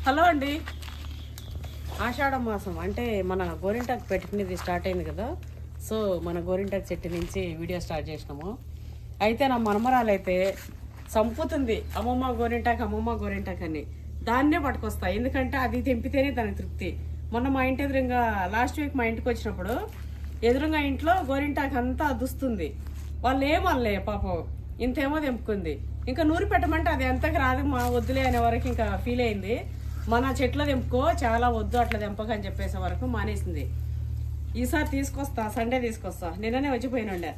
Hello అండి. ఆషాఢ మాసం అంటే మన గోరింటాకు పెట్టుకునేది స్టార్ట్ అయింది కదా. సో మన గోరింటాకు చెట్టు నుంచి వీడియో స్టార్ట్ చేసినాము. అయితే నా మనమరాలు అయితే సంపుతుంది అమ్మమ్మ గోరింటాకు అని. దాన్నే పట్టుకొస్తా, ఎందుకంటే అది తెంపితేనే దాని తృప్తి. మొన్న మా ఇంటి ఎదురుగా లాస్ట్ వీక్ మా ఇంటికి వచ్చినప్పుడు ఎదురుగా ఇంట్లో గోరింటాకు అంతా అదుస్తుంది. వాళ్ళు ఏమనలే పాపం, ఇంతేమో తెంపుకుంది. ఇంకా నూరి పెట్టమంటే అది ఎంతకు రాదు, మా వద్దులే అనే వరకు ఇంకా ఫీల్ అయింది. మన చెట్లో తెంపుకో, చాలా వద్దు అట్లా తెంపక అని చెప్పేసే వరకు మానేసింది. ఈసారి తీసుకొస్తా, సండే తీసుకొస్తా. నిన్ననే వచ్చిపోయినండే.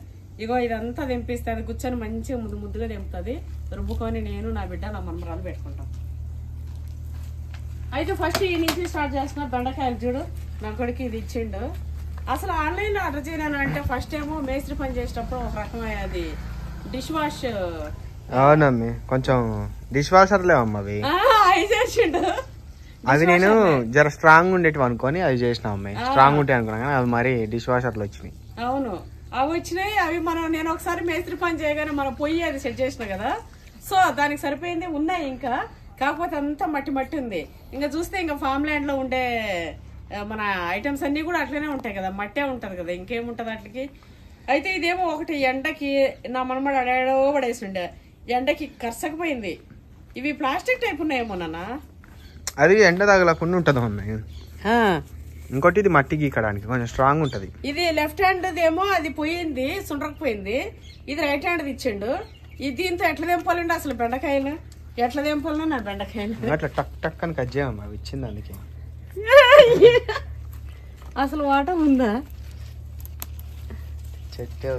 ఇగో ఇదంతా తెంపిస్తే అది కూర్చొని మంచిగా ముద్దుగా తెంపుతుంది. రుబ్బుకొని నేను నా బిడ్డ నా మనమరాలు పెట్టుకుంటాం. అయితే ఫస్ట్ ఈ నుంచి స్టార్ట్ చేసిన బెండకాయలు చూడు. నా కొడుకు ఇది ఇచ్చిండు. అసలు ఆన్లైన్లో ఆర్డర్ చేయను అంటే ఫస్ట్ ఏమో మేస్త్రి పని చేసేటప్పుడు ఒక రకమైన అది డిష్ వాష్. అవునమ్మి, కొంచెం డిష్ వాషర్ లేవమ్మా అవి. అవి చేసిండు. అవి నేను జర స్ట్రాంగ్ ఉండేటివి అనుకొని అవి చేసిన అమ్మాయి. స్ట్రాంగ్ ఉంటాయి అనుకున్నా కానీ అవి మరి డిష్ వాషర్లు వచ్చినాయి. అవును, అవి వచ్చినాయి. అవి నేను ఒకసారి మేస్త్రి పని చేయగానే మనం పొయ్యి అది సెట్ చేసిన కదా. సో దానికి సరిపోయింది. ఉన్నాయి ఇంకా, కాకపోతే అంతా మట్టి ఉంది. ఇంకా చూస్తే ఇంకా ఫామ్ ల్యాండ్ లో ఉండే మన ఐటమ్స్ అన్ని కూడా అట్లనే ఉంటాయి కదా, మట్టే ఉంటది కదా, ఇంకేముంటది అట్లకి. అయితే ఇదేమో ఒకటి ఎండకి నా మనమడు అడాడో పడేసిండే, ఎండకి కరసకపోయింది. ఇవి ప్లాస్టిక్ టైప్ ఉన్నాయేమో నాన్న. అది ఎండ తగలకుండా ఉంటది అమ్మాయి. ఇంకోటి ఇది మట్టి గీకడానికి కొంచెం స్ట్రాంగ్ ఉంటది. ఇది లెఫ్ట్ హ్యాండ్ ఏమో అది పోయింది, సుండ్రకపోయింది. ఇది రైట్ హ్యాండ్ ఇచ్చిండు. ఇది దీంతో ఎట్లా తెంపాలండి అసలు బెండకాయలు? ఎట్లా తెంపాలన్నా నా బెండకాయలు అట్లా టక్ టక్ అని కట్ చేయమ్మా, అవి ఇచ్చింది అందుకే. అసలు వాటం ఉందా? చెట్టే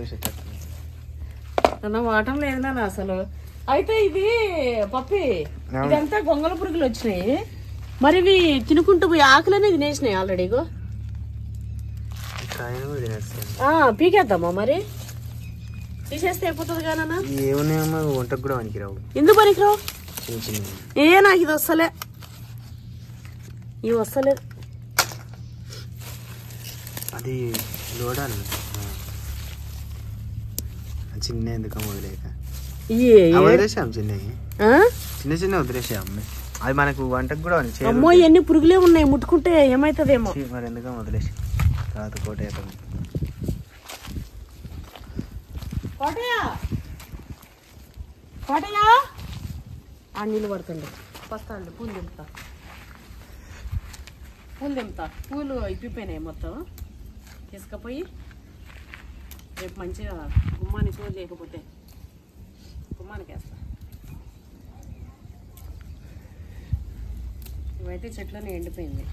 అన్న వాటం లేదన్నా అసలు. అయితే ఇది పప్పి, ఇదంతా గొంగళ పురుగులు వచ్చినాయి. మరి ఇవి తినుకుంటూ పోయి ఆకులనే తినేసినాయి ఆల్రెడీ. పీకేద్దామా మరి? తీసేస్తే అయిపోతుంది కానన్నా. ఏమన్నా వంటకు కూడా పనికిరావు. ఎందుకు పనికిరావు? నాకు ఇది వస్తలే, ఇవి వస్తలేదు. అది లోడాలి చిన్న ఎందుకు వదిలేక వదిలేసాం. చిన్న చిన్న వదిలేసాం. అది మనకు వంటకు కూడా. అమ్మో ఎన్ని పురుగులే ఉన్నాయి, ముట్టుకుంటే ఏమైతుందేమో. మరి ఎందుకు వదిలేసి కాదు కోటయ్య కోటయ్య ఆ నీళ్ళు పడుతుండే. వస్తాండి, పూలు దింపుతా. పూలు ఇప్పిపోయినాయి మొత్తం. తీసుకపోయి రేపు మంచిగా గుమ్మానికి పూజ చేయకపోతే గుమ్మానికి వేస్తా. ఇవైతే చెట్లోనే ఎండిపోయింది.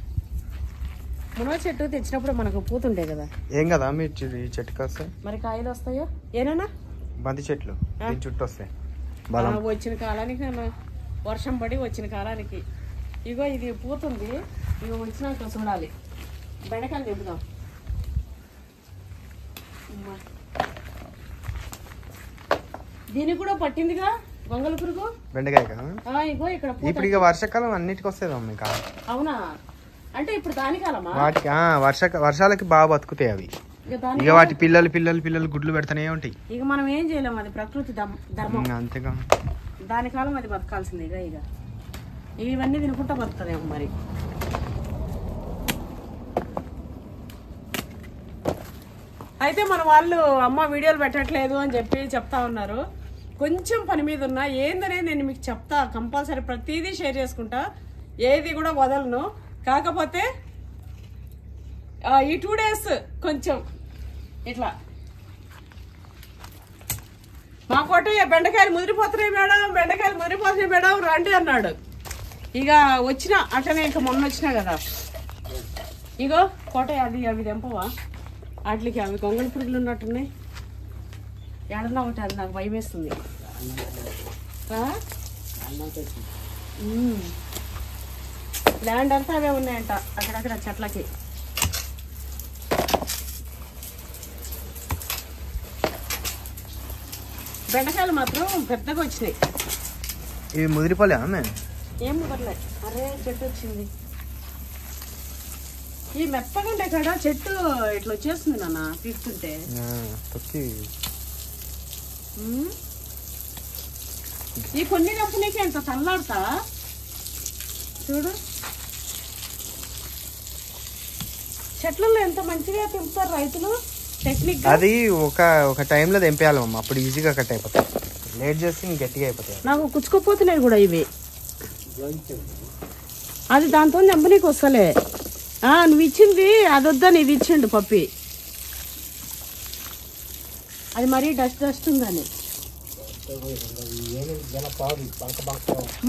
మునగ చెట్టు తెచ్చినప్పుడు మనకు పూతుండే కదా. ఏం కదా మీ చెట్టుకి వస్తాయి మరి కాయలు వస్తాయో ఏనా? బంతి చెట్లు చుట్టూ వస్తాయి. వచ్చిన కాలానికి వర్షం పడి వచ్చిన కాలానికి ఇగో ఇది పూతుంది. ఇగో వచ్చినాక చూడాలి. బెండకాయలు తెంపుదాం. దీనికి కూడా పట్టిందిగా గొంగళ పురుగు బెండకాయ. ఇగో ఇక్కడ ఇప్పుడు ఇక వర్షాకాలం అన్నిటికి వస్తుంది అమ్మ. అవునా? అంటే ఇప్పుడు దాని కాలమా? వాటికి వర్షాలకి బాగా బతుకుతాయి అవి. ఇక వాటి పిల్లలు గుడ్లు పెడతానే ఉంటాయి. ఇక మనం ఏం చేయలేము, అది ప్రకృతి ధర్మం. అంతేగా, దాని కాలం అది బతకాల్సిందేగా. ఇక ఇవన్నీ తినుకుంటా బతుకుతుందేమో మరి. అయితే మన వాళ్ళు అమ్మ వీడియోలు పెట్టట్లేదు అని చెప్పి చెప్తా ఉన్నారు. కొంచెం పని మీద ఉన్నా. ఏందనేది నేను మీకు చెప్తా, కంపల్సరీ ప్రతిదీ షేర్ చేసుకుంటా, ఏది కూడా వదలను. కాకపోతే ఈ 2 days కొంచెం ఇట్లా మా కోటయ్య బెండకాయలు ముదిరిపోతున్నాయి మేడం రండి అన్నాడు. ఇక వచ్చిన అట్లనే ఇంకా మొన్న వచ్చినా కదా. ఇగో కోటయ్య అవి తెంపవా? వాటికి అవి గొంగళ పురుగులు ఉన్నట్టున్నాయి. ఏడన్నా ఒకటి, అది నాకు భయం వేస్తుంది. ల్యాండ్ అంతా అవే ఉన్నాయంట అక్కడక్కడ చెట్లకి. బెండకాయలు మాత్రం పెద్దగా వచ్చినాయి. ఇవి ముదిరిపోలే? ఏం ముదరలే. అరే చెట్టు వచ్చింది. ఈ మెత్తగా ఉండే కాడ చెట్టు ఇట్లా వచ్చేస్తుంది నాన్న పీకుతుంటే. ఈ కొన్ని కంపెనీకి ఎంత తల్లాడుతా చూడు చెట్లలో ఎంత మంచిగా పెంపుతారు రైతులు టెక్నిక్. అది ఒక టైంలో తెంపేయాలి అమ్మ, అప్పుడు ఈజీగా కట్ అయిపోతాయి. లేట్ చేస్తే ఇంక గట్టిగా అయిపోతాయి. నాకు కుచ్చుకోపోతున్నాయి కూడా ఇవి. అది దాంతో తెంపనీకి వస్తలే. నువ్వు ఇచ్చింది అది వద్దని ఇది ఇచ్చిండు పప్పి. అది మరీ డస్ట్ ఉందని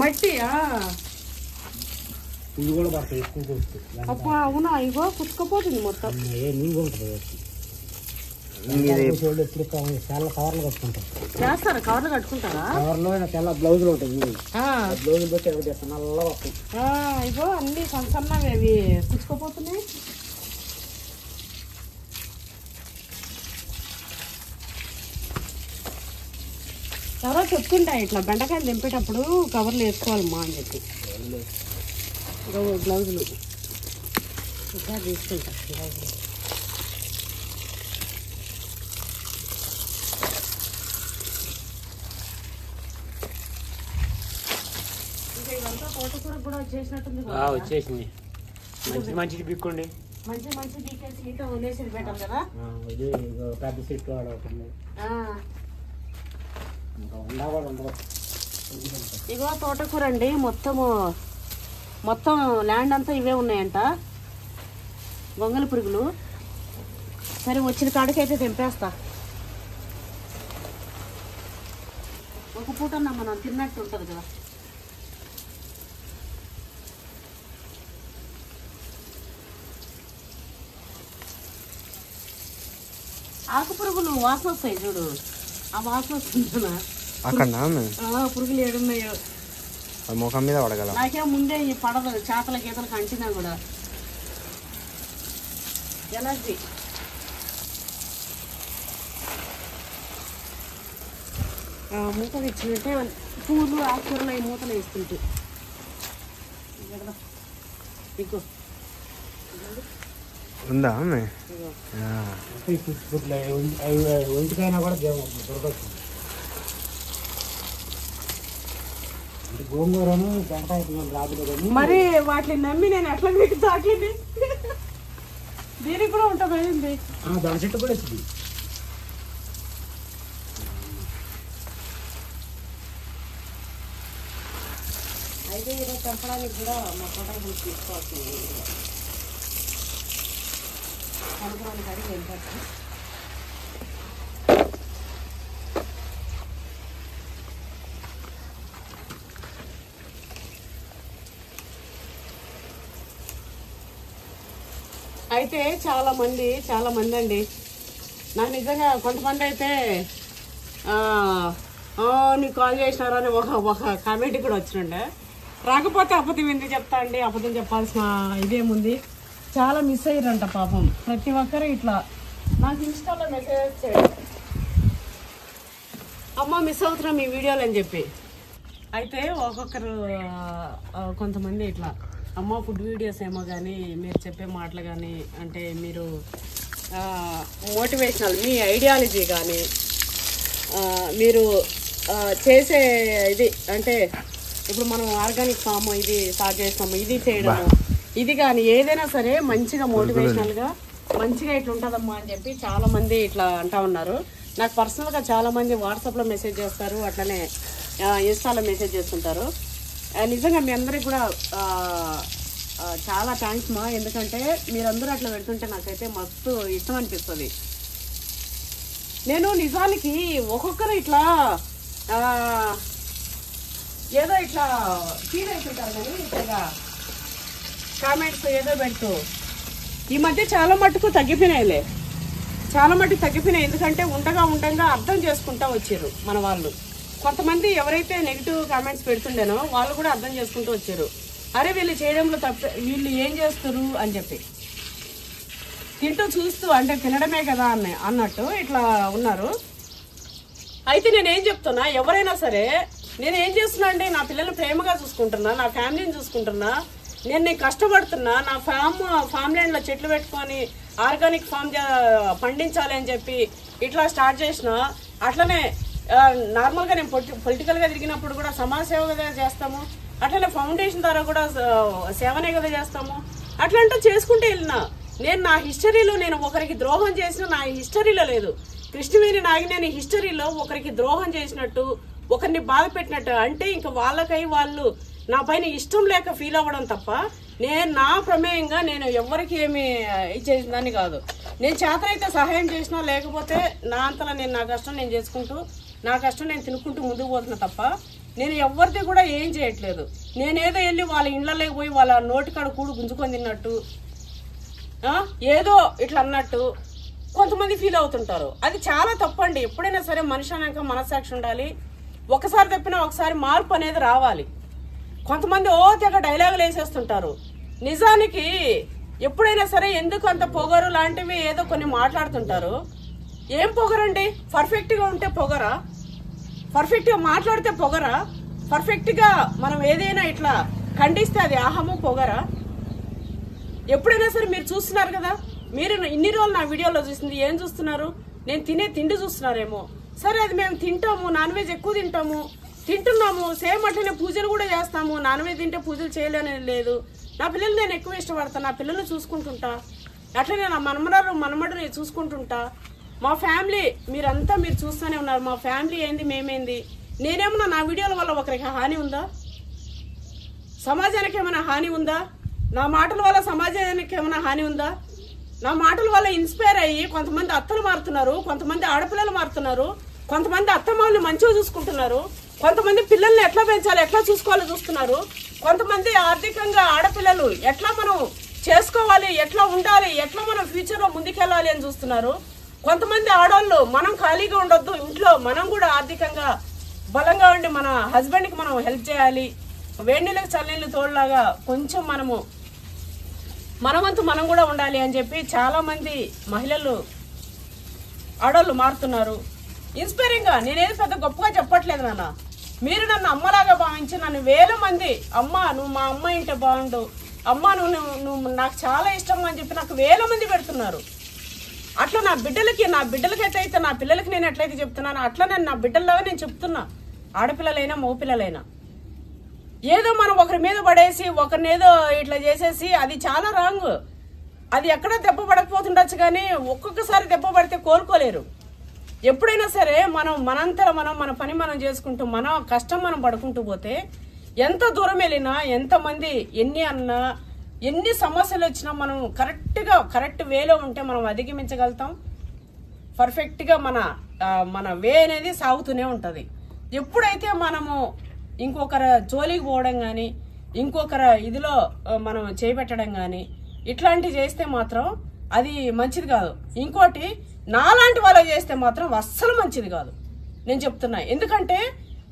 మట్టి. అప్ప అవునా, ఇగో కుచ్చుకోపోతుంది మొత్తం. చేస్తారా కవర్లు కట్టుకుంటారా? బ్లౌజులు ఉంటాయి, బ్లౌజులు పెట్టి ఇగో అన్ని సన్నవి అవి కుచ్చుకోపోతున్నాయి. ఎవరో చెప్తుంటాయి ఇట్లా బెండకాయలు దింపేటప్పుడు కవర్లు వేసుకోవాలమ్మా అని చెప్పి. గ్లౌజులు ఇంకా తీసుకుంటా. గ్లౌజులు ఇంకా ఇదంతా తోటకూర కూడా వచ్చేసినట్టుంది. వచ్చేసింది. మంచిది బిక్కోండి, మంచి బీకేసి నీతో వదిలేసి పెట్టాం కదా. పెద్ద చెట్టు ఇగో తోటకూర అండి. మొత్తం ల్యాండ్ అంతా ఇవే ఉన్నాయంట గొంగళి పురుగులు. సరే వచ్చిన కాడికైతే తెంపేస్తా. ఒక పూట మనం తిన్నట్టు ఉంటుంది కదా. ఆకు పురుగులు వాసన వస్తాయి చూడు, ఆ వాసన వస్తుందా అక్కడ పురుగులు ఏడున్నాయో ముఖం మీద పడగల. నాకే ముందే ఈ పడదు చేతల గీతలకు అంటినా కూడా. ఎలాంటి మూతలు ఇచ్చినట్టే పూలు ఆకుకూరలు ఈ మూతలు వేస్తుంటే ఇంకో ఉందా ఒంటికైనా కూడా దొరకచ్చు. గోంగూరను రాదు మరి వాటిని నమ్మి నేను ఎట్లా మీకు తాకింది. దీనికి కూడా ఉంటుంది, దాని చెట్టు కూడా వచ్చింది. అయితే ఈరోజు చంపడానికి కూడా మా తోటకు తీసుకోవాల్సింది. అనుకోవడానికి అడిగి వెళ్ళిపోతాను. అయితే చాలా మంది అండి నాకు నిజంగా కొంతమంది అయితే నీకు కాల్ చేసినారు అని ఒక కామెంట్ కూడా వచ్చినండే. రాకపోతే అబద్ధం ఎందుకు చెప్తా అండి, అబద్ధం చెప్పాల్సిన ఇదేముంది. చాలా మిస్ అయ్యారంట పాపం. ప్రతి ఒక్కరు ఇట్లా నాకు ఇన్స్టాలో మెసేజ్ చేయడం, అమ్మ మిస్ అవుతున్నాం మీ వీడియోలు అని చెప్పి. అయితే ఒక్కొక్కరు కొంతమంది ఇట్లా అమ్మ ఫుడ్ వీడియోస్ ఏమో కానీ మీరు చెప్పే మాటలు కానీ అంటే మీరు మోటివేషనల్ మీ ఐడియాలజీ కానీ మీరు చేసే ఇది అంటే ఇప్పుడు మనం ఆర్గానిక్ ఫామ్ ఇది స్టార్ట్ చేస్తాము, ఇది చేయడము, ఇది కానీ ఏదైనా సరే మంచిగా మోటివేషనల్గా మంచిగా ఇట్లా ఉంటుందమ్మా అని చెప్పి చాలామంది ఇట్లా అంటూ ఉన్నారు. నాకు పర్సనల్గా చాలామంది వాట్సాప్లో మెసేజ్ చేస్తారు, అట్లనే ఇన్స్టాలో మెసేజ్ చేస్తుంటారు. నిజంగా మీ అందరికి కూడా చాలా థ్యాంక్స్ మా. ఎందుకంటే మీరందరూ అట్లా పెడుతుంటే నాకైతే మస్తు ఇష్టం అనిపిస్తుంది. నేను నిజానికి ఒక్కొక్కరు ఇట్లా ఏదో ఇట్లా ఫీల్ అవుతుంటారు కానీ ఇట్లా కామెంట్స్ ఏదో పెడుతూ ఈ మధ్య చాలా మట్టుకు తగ్గిపోయినాయిలే, చాలా మట్టుకు తగ్గిపోయినాయి. ఎందుకంటే ఉండగా అర్థం చేసుకుంటా వచ్చారు మన వాళ్ళు. కొంతమంది ఎవరైతే నెగిటివ్ కామెంట్స్ పెడుతుండేనో వాళ్ళు కూడా అర్థం చేసుకుంటూ వచ్చారు. అరే వీళ్ళు చేయడంలో తప్ప వీళ్ళు ఏం చేస్తారు అని చెప్పి తింటూ చూస్తూ అంటే తినడమే కదా అన్నట్టు ఇట్లా ఉన్నారు. అయితే నేనేం చెప్తున్నా, ఎవరైనా సరే నేను ఏం చేస్తున్నా అంటే నా పిల్లల్ని ప్రేమగా చూసుకుంటున్నా, నా ఫ్యామిలీని చూసుకుంటున్నా, నేను కష్టపడుతున్నా, నా ఫామ్ ల్యాండ్లో చెట్లు పెట్టుకొని ఆర్గానిక్ ఫామ్ పండించాలి అని చెప్పి ఇట్లా స్టార్ట్ చేసిన. అట్లనే నార్మల్గా నేను పొలిటికల్గా తిరిగినప్పుడు కూడా సమాజ సేవ చేస్తాము, అట్లనే ఫౌండేషన్ ద్వారా కూడా సేవనే కదా చేస్తాము. అట్లా అంటే చేసుకుంటే వెళ్ళినా నేను నా హిస్టరీలో నేను ఒకరికి ద్రోహం చేసిన నా హిస్టరీలో లేదు. కృష్ణవేణి నాగినేని హిస్టరీలో ఒకరికి ద్రోహం చేసినట్టు ఒకరిని బాధ పెట్టినట్టు అంటే ఇంకా వాళ్ళకై వాళ్ళు నా పైన ఇష్టం లేక ఫీల్ అవ్వడం తప్ప నేను నా ప్రమేయంగా నేను ఎవరికి ఏమి ఇచ్చేసిందని కాదు. నేను చేతనైతే సహాయం చేసినా లేకపోతే నా అంతలా నేను నా కష్టం నేను చేసుకుంటూ నా కష్టం నేను తినుకుంటూ ముందుకు పోతున్నా తప్ప నేను ఎవరిది కూడా ఏం చేయట్లేదు. నేనేదో వెళ్ళి వాళ్ళ ఇళ్లలోకి పోయి వాళ్ళ నోటికాడ కూడు గుంజుకొని తిన్నట్టు ఏదో ఇట్లా అన్నట్టు కొంతమంది ఫీల్ అవుతుంటారు. అది చాలా తప్పండి. ఎప్పుడైనా సరే మనిషి అన్నాక మనస్సాక్షి ఉండాలి. ఒకసారి తప్పినా ఒకసారి మార్పు అనేది రావాలి. కొంతమంది తెగ డైలాగులు వేసేస్తుంటారు. నిజానికి ఎప్పుడైనా సరే ఎందుకు అంత పొగరు లాంటివి ఏదో కొన్ని మాట్లాడుతుంటారు. ఏం పొగరండి? పర్ఫెక్ట్గా ఉంటే పొగరా? పర్ఫెక్ట్గా మాట్లాడితే పొగరా? పర్ఫెక్ట్గా మనం ఏదైనా ఇట్లా ఖండిస్తే అది ఆహము పొగరా? ఎప్పుడైనా సరే మీరు చూస్తున్నారు కదా, మీరు ఇన్ని రోజులు నా వీడియోలో చూసింది ఏం చూస్తున్నారు? నేను తినే తిండి చూస్తున్నారేమో. సరే అది మేము తింటాము, నాన్ వెజ్ ఎక్కువ తింటున్నాము, సేమ్ అట్లనే పూజలు కూడా చేస్తాము. నాన్ వెజ్ తింటే పూజలు చేయలేని లేదు. నా పిల్లలు నేను ఎక్కువ ఇష్టపడతాను, నా పిల్లల్ని చూసుకుంటుంటా, అట్లనే నా మనమడుని చూసుకుంటుంటా. మా ఫ్యామిలీ మీరంతా మీరు చూస్తూనే ఉన్నారు. మా ఫ్యామిలీ ఏంది మేమేంది. నేనేమన్నా నా వీడియోల వల్ల ఒకరికి హాని ఉందా? సమాజానికి ఏమైనా హాని ఉందా? నా మాటల వల్ల సమాజానికి ఏమైనా హాని ఉందా? నా మాటల వల్ల ఇన్స్పైర్ అయ్యి కొంతమంది అత్తలు మారుతున్నారు, కొంతమంది ఆడపిల్లలు మారుతున్నారు, కొంతమంది అత్తమామల్ని మంచిగా చూసుకుంటున్నారు, కొంతమంది పిల్లల్ని ఎట్లా పెంచాలి ఎట్లా చూసుకోవాలో చూస్తున్నారు, కొంతమంది ఆర్థికంగా ఆడపిల్లలు ఎట్లా మనం చేసుకోవాలి, ఎట్లా ఉండాలి, ఎట్లా మనం ఫ్యూచర్లో ముందుకెళ్ళాలి అని చూస్తున్నారు. కొంతమంది ఆడవాళ్ళు మనం ఖాళీగా ఉండొద్దు, ఇంట్లో మనం కూడా ఆర్థికంగా బలంగా ఉండి మన హస్బెండ్కి మనం హెల్ప్ చేయాలి, వేడి నీళ్ళకి చల్లనీళ్ళు తోడులాగా కొంచెం మనవంతు మనం కూడా ఉండాలి అని చెప్పి చాలామంది మహిళలు ఆడవాళ్ళు మారుతున్నారు. ఇన్స్పైరింగ్గా నేనేది పెద్ద గొప్పగా చెప్పట్లేదు నాన్న. మీరు నన్ను అమ్మలాగా భావించి నన్ను వేల మంది అమ్మ నువ్వు మా అమ్మ ఇంటే బాగుండు, అమ్మ నువ్వు నాకు చాలా ఇష్టం అని చెప్పి నాకు వేల మంది పెడుతున్నారు. అట్లా నా బిడ్డలకైతే అయితే నా పిల్లలకి నేను ఎట్లయితే చెప్తున్నాను అట్లా నేను నా బిడ్డల్లాగా నేను చెప్తున్నా. ఆడపిల్లలైనా మగపిల్లలైనా ఏదో మనం ఒకరి మీద పడేసి ఒకరిని ఏదో ఇట్లా చేసేసి అది చాలా రాంగ్. అది ఎక్కడ దెబ్బ పడకపోతుండొచ్చు కానీ ఒక్కొక్కసారి దెబ్బ పడితే కోలుకోలేరు. ఎప్పుడైనా సరే మనంతర మన పని మనం చేసుకుంటూ మన కష్టం మనం పడుకుంటూ పోతే ఎంత దూరం వెళ్ళినా ఎంతమంది ఎన్ని అన్నా ఎన్ని సమస్యలు వచ్చినా మనం కరెక్ట్ వేలో ఉంటే మనం అధిగమించగలుగుతాం. పర్ఫెక్ట్గా మన వే అనేది సాగుతూనే ఉంటుంది. ఎప్పుడైతే మనము ఇంకొకరు జోలికి పోవడం కానీ ఇంకొకరు ఇదిలో మనం చేపెట్టడం కానీ ఇట్లాంటివి చేస్తే మాత్రం అది మంచిది కాదు. ఇంకోటి నాలాంటి వాళ్ళకి చేస్తే మాత్రం అస్సలు మంచిది కాదు నేను చెప్తున్నా. ఎందుకంటే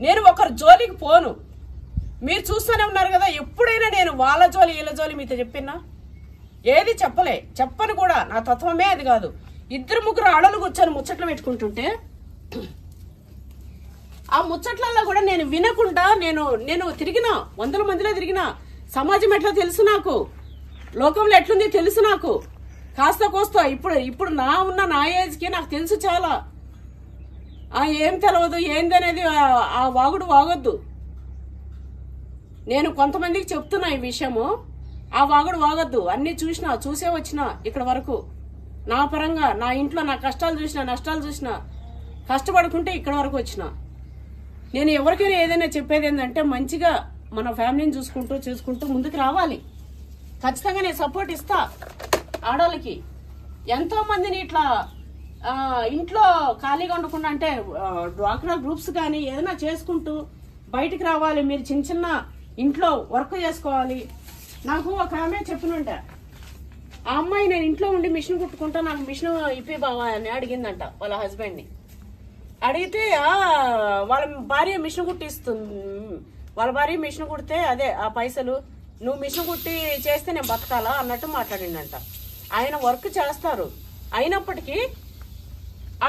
నేను ఒకరు జోలికి పోను. మీరు చూస్తూనే ఉన్నారు కదా, ఎప్పుడైనా నేను వాళ్ళ జోలి వీళ్ళ జోలి మీతో చెప్పినా ఏది చెప్పను కూడా. నా తత్వమే అది కాదు. 2-3 ఆడలు కూర్చొని ముచ్చట్లు పెట్టుకుంటుంటే ఆ ముచ్చట్లలో కూడా నేను వినకుండా నేను తిరిగినా 100 మందిలో తిరిగినా. సమాజం ఎట్లా తెలుసు నాకు, లోకంలో ఎట్లుంది తెలుసు నాకు. కాస్త కోస్తా ఇప్పుడు నా ఏజ్కి నాకు తెలుసు చాలా. ఏం తెలియదు ఏందనేది ఆ వాగుడు వాగొద్దు. నేను కొంతమందికి చెప్తున్నా ఈ విషయము. ఆ వాగుడు వాగొద్దు. అన్ని చూసే వచ్చిన ఇక్కడ వరకు. నా పరంగా నా ఇంట్లో నా కష్టాలు చూసినా నష్టాలు చూసినా కష్టపడుకుంటే ఇక్కడ వరకు వచ్చిన. నేను ఎవరికైనా ఏదైనా చెప్పేది ఏంటంటే మంచిగా మన ఫ్యామిలీని చూసుకుంటూ ముందుకు రావాలి. ఖచ్చితంగా నేను సపోర్ట్ ఇస్తా ఆడవాళ్ళకి. ఎంతో మందిని ఇట్లా ఇంట్లో ఖాళీగా ఉండకుండా అంటే డ్వాక్రా గ్రూప్స్ కానీ ఏదైనా చేసుకుంటూ బయటికి రావాలి. మీరు చిన్న ఇంట్లో వర్క్ చేసుకోవాలి. నాకు ఒక ఆమె చెప్పినుంటే ఆ అమ్మాయి నేను ఇంట్లో ఉండి మిషన్ కుట్టుకుంటా, నాకు మిషన్ ఇప్పి బావా అని అడిగిందంట వాళ్ళ హస్బెండ్ని. అడిగితే వాళ్ళ భార్య మిషన్ కుట్టిస్తుంది. వాళ్ళ భార్య మిషన్ కుడితే అదే ఆ పైసలు నువ్వు మిషన్ కుట్టి చేస్తే నేను బతకాలా అన్నట్టు మాట్లాడిందంట. ఆయన వర్క్ చేస్తారు, అయినప్పటికీ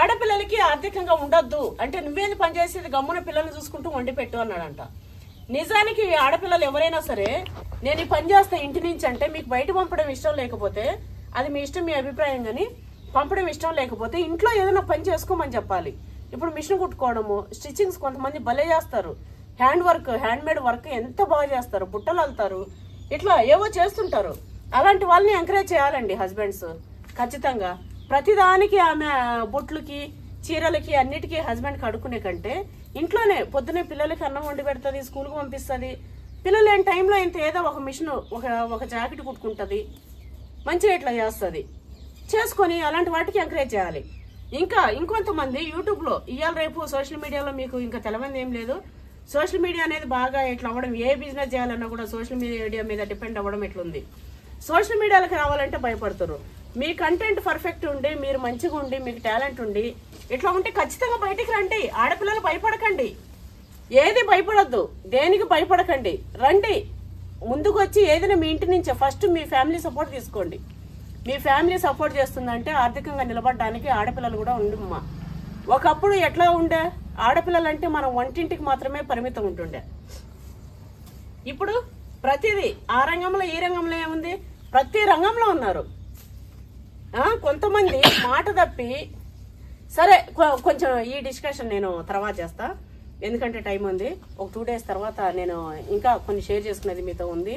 ఆడపిల్లలకి ఆర్థికంగా ఉండొద్దు అంటే నువ్వేంది పనిచేసేది గమ్మున పిల్లల్ని చూసుకుంటూ వండి పెట్టు అన్నాడంట. నిజానికి ఆడపిల్లలు ఎవరైనా సరే నేను ఈ పని చేస్తా ఇంటి నుంచి అంటే మీకు బయట పంపడం ఇష్టం లేకపోతే అది మీ ఇష్టం, మీ అభిప్రాయం. కానీ పంపడం ఇష్టం లేకపోతే ఇంట్లో ఏదైనా పని చేసుకోమని చెప్పాలి. ఇప్పుడు మిషన్ కుట్టుకోవడము, స్టిచ్చింగ్స్ కొంతమంది భలే చేస్తారు. హ్యాండ్మేడ్ వర్క్ ఎంత బాగా చేస్తారు, బుట్టలు అల్లుతారు, ఇట్లా ఏవో చేస్తుంటారు. అలాంటి వాళ్ళని ఎంకరేజ్ చేయాలండి హస్బెండ్స్ ఖచ్చితంగా. ప్రతిదానికి ఆమె బొట్లకి చీరలకి అన్నిటికీ హస్బెండ్కి అడుక్కునే కంటే ఇంట్లోనే పొద్దునే పిల్లలకి అన్నం వండి పెడుతుంది, స్కూల్కి పంపిస్తుంది. పిల్లలు లేని టైంలో ఇంత ఏదో ఒక మిషన్ ఒక జాకెట్ కుట్టుకుంటుంది, మంచిగా ఇట్లా చేస్తుంది. చేసుకొని అలాంటి వాటికి ఎంకరేజ్ చేయాలి. ఇంకా ఇంకొంతమంది యూట్యూబ్లో ఇవాళ రేపు సోషల్ మీడియాలో మీకు ఇంకా తెలవంది ఏం లేదు. సోషల్ మీడియా అనేది బాగా ఇట్లా అవ్వడం, ఏ బిజినెస్ చేయాలన్నా కూడా సోషల్ మీడియా మీద డిపెండ్ అవ్వడం ఎట్లుంది. సోషల్ మీడియాలకు రావాలంటే భయపడుతున్నారు. మీ కంటెంట్ పర్ఫెక్ట్ ఉండి, మీరు మంచిగా ఉండి, మీకు టాలెంట్ ఉండి ఇట్లా ఉంటే ఖచ్చితంగా బయటికి రండి. ఆడపిల్లలు భయపడకండి, ఏది భయపడద్దు, దేనికి భయపడకండి, రండి ముందుకు వచ్చి ఏదైనా మీ ఇంటి నుంచే ఫస్ట్ మీ ఫ్యామిలీ సపోర్ట్ తీసుకోండి. మీ ఫ్యామిలీ సపోర్ట్ చేస్తుందంటే ఆర్థికంగా నిలబడడానికి ఆడపిల్లలు కూడా ఉండమ్మా. ఒకప్పుడు ఎట్లా ఉండే, ఆడపిల్లలు అంటే మనం వంటింటికి మాత్రమే పరిమితం ఉంటుండే. ఇప్పుడు ప్రతిదీ ఆ రంగంలో ఈ రంగంలో ఏముంది, ప్రతి రంగంలో ఉన్నారు. కొంతమంది మాట తప్పి, సరే కొంచెం ఈ డిస్కషన్ నేను తర్వాత చేస్తా, ఎందుకంటే టైం ఉంది. ఒక 2 days తర్వాత నేను ఇంకా కొన్ని షేర్ చేసుకునేది మీతో ఉంది.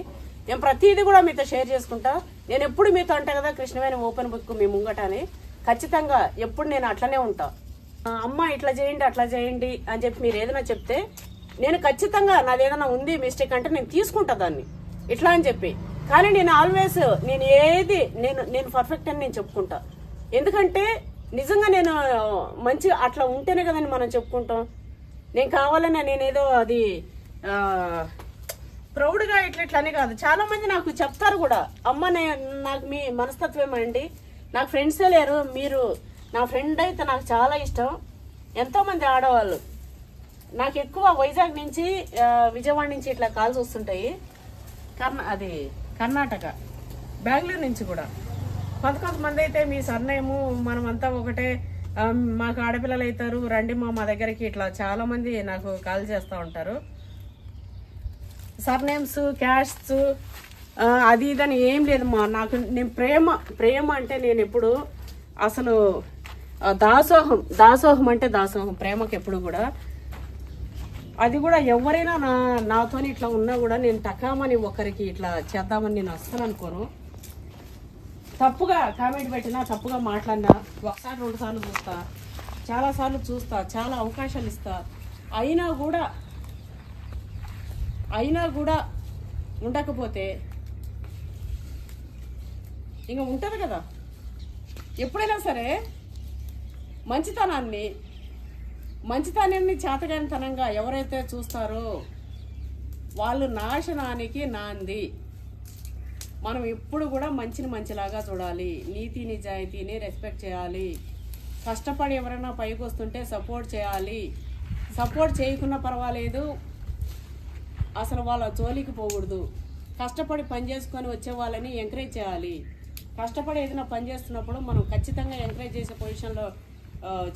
నేను ప్రతిదీ కూడా మీతో షేర్ చేసుకుంటా. నేను ఎప్పుడు మీతో అంటే కదా కృష్ణవేణి ఓపెన్ బుక్ మీ ముంగట అని, ఖచ్చితంగా ఎప్పుడు నేను అట్లనే ఉంటా. అమ్మ ఇట్లా చేయండి అట్లా చేయండి అని చెప్పి మీరు ఏదైనా చెప్తే నేను ఖచ్చితంగా నాది ఏదైనా ఉంది మిస్టేక్ అంటే నేను తీసుకుంటా దాన్ని ఇట్లా అని చెప్పి. కానీ నేను ఆల్వేస్ నేను పర్ఫెక్ట్ అని నేను చెప్పుకుంటా. ఎందుకంటే నిజంగా నేను మంచిగా అట్లా ఉంటేనే కదండి మనం చెప్పుకుంటాం. నేను కావాలని నేనేదో అది ప్రౌడ్గా ఇట్లని కాదు. చాలా మంది నాకు చెప్తారు కూడా, అమ్మ నాకు మీ మనస్తత్వం ఏమండి, నాకు ఫ్రెండ్సే లేరు, మీరు నా ఫ్రెండ్ అయితే నాకు చాలా ఇష్టం. ఎంతోమంది ఆడవాళ్ళు నాకు ఎక్కువ వైజాగ్ నుంచి విజయవాడ నుంచి ఇట్లా కాల్స్ వస్తుంటాయి. అది కర్ణాటక, బెంగళూరు నుంచి కూడా కొంతమంది అయితే మీ సర్నేము మనమంతా ఒకటే, మాకు ఆడపిల్లలు అవుతారు రండి మా దగ్గరికి, ఇట్లా చాలా మంది నాకు కాల్ చేస్తూ ఉంటారు. సర్నేమ్స్ క్యాష్స్ అది ఇదని ఏం లేదు మా నాకు. నేను ప్రేమ అంటే నేను ఎప్పుడు అసలు దాసోహం అంటే దాసోహం ప్రేమకి ఎప్పుడు కూడా. అది కూడా ఎవరైనా నాతో ఇట్లా ఉన్నా కూడా నేను టకామని ఒకరికి ఇట్లా చేద్దామని నేను అస్సలు అనుకోను. తప్పుగా కామెంట్ పెట్టినా, తప్పుగా మాట్లాడినా 1 సారి 2 సార్లు చూస్తా, చాలా సార్లు చూస్తా, చాలా అవకాశాలు ఇస్తా. అయినా కూడా ఉండకపోతే ఇంకా ఉంటుంది కదా. ఎప్పుడైనా సరే మంచితనాన్ని చేతగానితనంగా ఎవరైతే చూస్తారో వాళ్ళు నాశనానికి నాంది. మనం ఎప్పుడు కూడా మంచిలాగా చూడాలి, నీతి నిజాయితీని రెస్పెక్ట్ చేయాలి. కష్టపడి ఎవరైనా పైకి వస్తుంటే సపోర్ట్ చేయాలి. సపోర్ట్ చేయకున్నా పర్వాలేదు, అసలు వాళ్ళ జోలికి పోకూడదు. కష్టపడి పని చేసుకొని వచ్చే వాళ్ళని ఎంకరేజ్ చేయాలి. కష్టపడి ఏదైనా పని చేస్తున్నప్పుడు మనం ఖచ్చితంగా ఎంకరేజ్ చేసే పొజిషన్లో,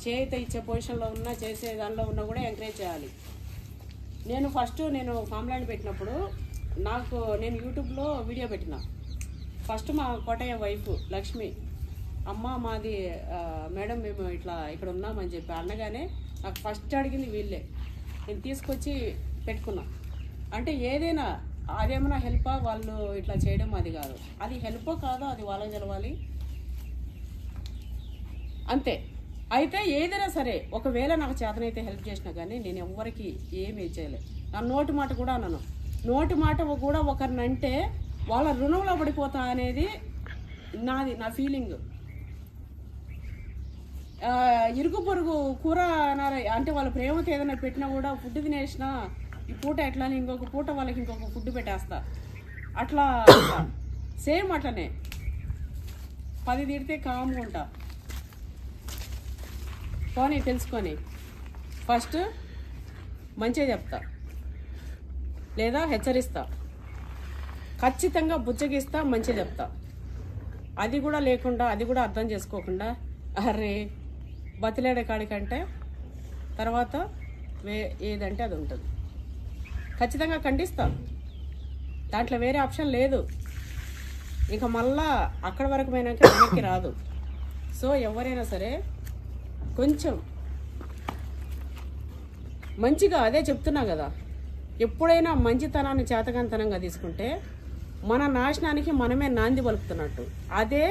చేయిత ఇచ్చే పొజిషన్లో ఉన్నా, చేసే దానిలో ఉన్నా కూడా ఎంకరేజ్ చేయాలి. నేను ఫామ్లాండ్ పెట్టినప్పుడు నేను యూట్యూబ్లో వీడియో పెట్టిన. ఫస్ట్ మా కోటయ్య వైఫ్ లక్ష్మి, అమ్మ మాది మేడం మేము ఇక్కడ ఉన్నామని చెప్పి అనగానే నాకు ఫస్ట్ అడిగింది వీళ్ళే. నేను తీసుకొచ్చి పెట్టుకున్నా. అంటే ఏదైనా అదేమన్నా హెల్పా, వాళ్ళు ఇట్లా చేయడం అది కాదు, అది హెల్పో కాదో అది వాళ్ళకి తెలవాలి అంతే. అయితే ఏదైనా సరే ఒకవేళ నాకు చేతనైతే హెల్ప్ చేసినా కానీ నేను ఎవ్వరికి ఏమీ చేయలేదు. నా నోటి మాట కూడా అన్నాను. నోటి మాట కూడా ఒకరినంటే వాళ్ళ రుణంలో పడిపోతా అనేది నా ఫీలింగ్. ఇరుగు పొరుగు కూర అంటే వాళ్ళ ప్రేమతో ఏదైనా పెట్టినా కూడా ఫుడ్ తినేసినా ఈ పూట ఎట్లా అని ఇంకొక పూట వాళ్ళకి ఇంకొక ఫుడ్ పెట్టేస్తా. అట్లా సేమ్ అట్లనే 10 తిడితే కామ్గా ఉంటా. పోనీ తెలుసుకొని ఫస్ట్ మంచిగా చెప్తా, లేదా హెచ్చరిస్తా, ఖచ్చితంగా బుచ్చగిస్తా, మంచిగా చెప్తా. అది కూడా లేకుండా, అది కూడా అర్థం చేసుకోకుండా అరే బతిలేడే కాడికంటే తర్వాత ఏదంటే అది ఉంటుంది. ఖచ్చితంగా ఖండిస్తా, దాంట్లో వేరే ఆప్షన్ లేదు. ఇంకా మళ్ళా అక్కడి వరకు పోయినాక వెనక్కి రాదు. సో ఎవరైనా సరే కొంచెం మంచిగా, అదే చెప్తున్నా కదా, ఎప్పుడైనా మంచితనాన్ని చేతకంతనంగా తీసుకుంటే మన నాశనానికి మనమే నాంది పలుకుతున్నట్టు. అదే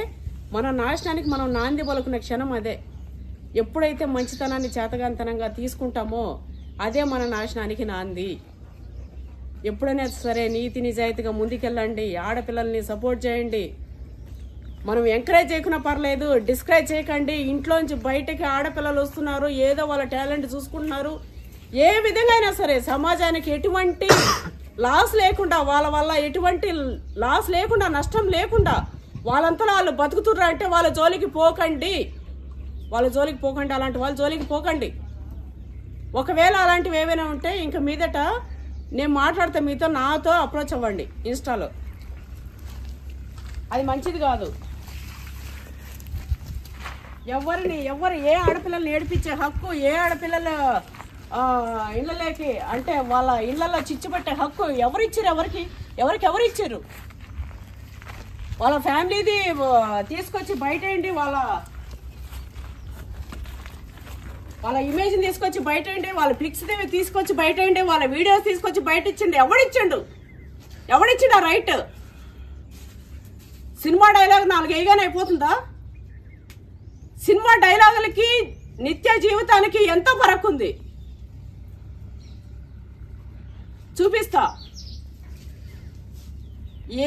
మన నాశనానికి మనం నాంది పలుకున్న క్షణం అదే. ఎప్పుడైతే మంచితనాన్ని చేతకంతనంగా తీసుకుంటామో అదే మన నాశనానికి నాంది. ఎప్పుడైనా సరే నీతి నిజాయితీగా ముందుకెళ్ళండి. ఆడపిల్లల్ని సపోర్ట్ చేయండి. మనం ఎంకరేజ్ చేయకున్నా పర్లేదు, డిస్కరేజ్ చేయకండి. ఇంట్లోంచి బయటకి ఆడపిల్లలు వస్తున్నారు, ఏదో వాళ్ళ టాలెంట్ చూసుకుంటున్నారు. ఏ విధంగా అయినా సరే సమాజానికి ఎటువంటి లాస్ లేకుండా, వాళ్ళ వల్ల ఎటువంటి లాస్ లేకుండా, నష్టం లేకుండా వాళ్ళంతా వాళ్ళు బతుకుతుర్రా అంటే వాళ్ళ జోలికి పోకండి. అలాంటి వాళ్ళ జోలికి పోకండి. ఒకవేళ అలాంటివి ఏవైనా ఉంటే ఇంక మీదట నేను మాట్లాడితే మీతో నాతో అప్రోచ్ అవ్వండి ఇన్స్టాలో. అది మంచిది కాదు. ఎవరు ఏ ఆడపిల్లల్ని ఏడిపించే హక్కు, ఏ ఆడపిల్లల ఇళ్ళలోకి అంటే వాళ్ళ ఇళ్ళల్లో చిచ్చు పెట్టే హక్కు ఎవరిచ్చారు? ఎవరు ఇచ్చారు? వాళ్ళ ఫ్యామిలీది తీసుకొచ్చి బయటేయండి, వాళ్ళ ఇమేజ్ని తీసుకొచ్చి బయటేయండి, వాళ్ళ పిక్స్ తీసుకొచ్చి బయటేయండి, వాళ్ళ వీడియోస్ తీసుకొచ్చి బయట ఇచ్చండి. ఎవడిచ్చిండు ఆ రైట్? సినిమా డైలాగ్ 4 వేయగానే అయిపోతుందా? సినిమా డైలాగులకి నిత్య జీవితానికి ఎంత ఫరక్ ఉంది చూపిస్తా.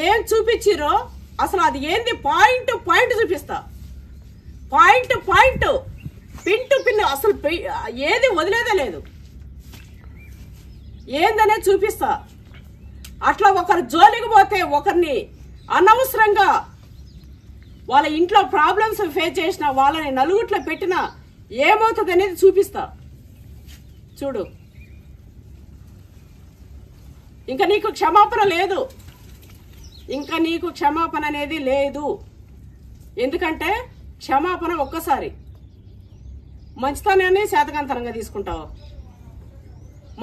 ఏం చూపించిరో అసలు అది ఏంది పాయింట్ చూపిస్తా. పాయింట్ పిన్ టు పిన్ అసలు ఏది వదిలేదే లేదు. ఏందనే చూపిస్తా. అట్లా ఒకరు జోలికి పోతే, ఒకరిని అనవసరంగా వాళ్ళ ఇంట్లో ప్రాబ్లమ్స్ ఫేస్ చేసిన వాళ్ళని నలుగుట్లో పెట్టినా ఏమవుతుంది అనేది చూపిస్తా. చూడు, ఇంకా నీకు క్షమాపణ లేదు. అనేది లేదు. ఎందుకంటే క్షమాపణ ఒక్కసారి. మంచితనాన్ని చేతకంతనంగా తీసుకుంటావు.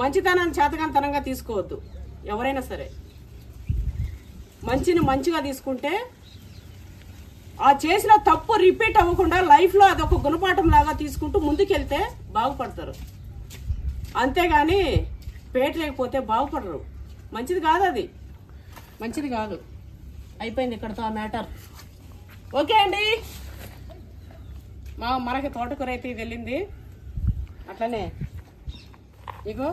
మంచితనాన్ని చేతకంతనంగా తీసుకోవద్దు. ఎవరైనా సరే మంచిని మంచిగా తీసుకుంటే ఆ చేసిన తప్పు రిపీట్ అవ్వకుండా లైఫ్లో అదొక గుణపాఠం లాగా తీసుకుంటూ ముందుకెళ్తే బాగుపడతారు. అంతేగాని లేకపోతే బాగుపడరు. మంచిది కాదు, అది మంచిది కాదు. అయిపోయింది ఇక్కడతో ఆ మ్యాటర్. ఓకే అండి, మనకి తోటకూర అయితే ఇది వెళ్ళింది. అట్లనే ఇగో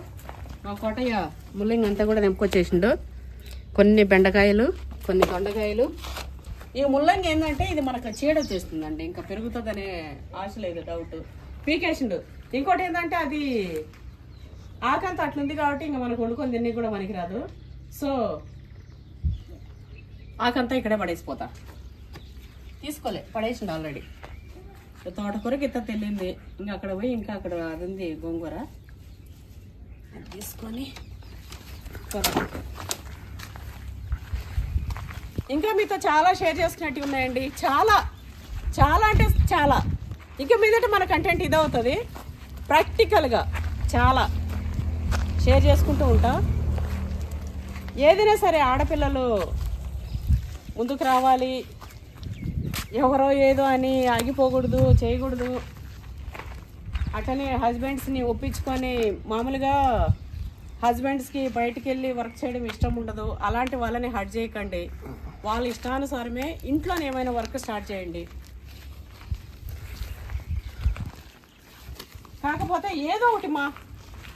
మా కోటయ్య ముల్లింగ్ అంతా కూడా నింపుకొచ్చేసిండు. కొన్ని బెండకాయలు, కొన్ని దొండకాయలు. ఈ ముల్లంగి ఏంటంటే ఇది మనకు చీడ వచ్చేస్తుందండి, ఇంకా పెరుగుతుందనే ఆశ లేదు, డౌట్. పీకేసిండు. ఇంకోటి ఏంటంటే అది ఆకంత అట్లుంది కాబట్టి ఇంకా మనకు వండుకొని తిని కూడా మనకి రాదు. సో ఆకంతా ఇక్కడే పడేసిపోతా. పడేసిండు ఆల్రెడీ. తోటకూరకి ఇంత తెలియంది. ఇంకా అక్కడ పోయి ఇంకా అక్కడ అది ఉంది గోంగూర, అది తీసుకొని ఇంకా మీతో చాలా షేర్ చేసుకున్నట్టు ఉన్నాయండి. చాలా అంటే చాలా. ఇంకా మీదట మన కంటెంట్ ఇదవుతుంది. ప్రాక్టికల్గా చాలా షేర్ చేసుకుంటూ ఉంటా. ఏదైనా సరే ఆడపిల్లలు ముందుకు రావాలి. ఎవరో ఏదో అని ఆగిపోకూడదు, చేయకూడదు. అట్లనే హస్బెండ్స్ని ఒప్పించుకొని, మామూలుగా హస్బెండ్స్కి బయటికి వెళ్ళి వర్క్ చేయడం ఇష్టం ఉండదు. అలాంటి వాళ్ళని హర్ట్ చేయకండి. వాళ్ళ ఇష్టానుసారమే ఇంట్లోనే ఏమైనా వర్క్ స్టార్ట్ చేయండి. కాకపోతే ఏదో ఒకటి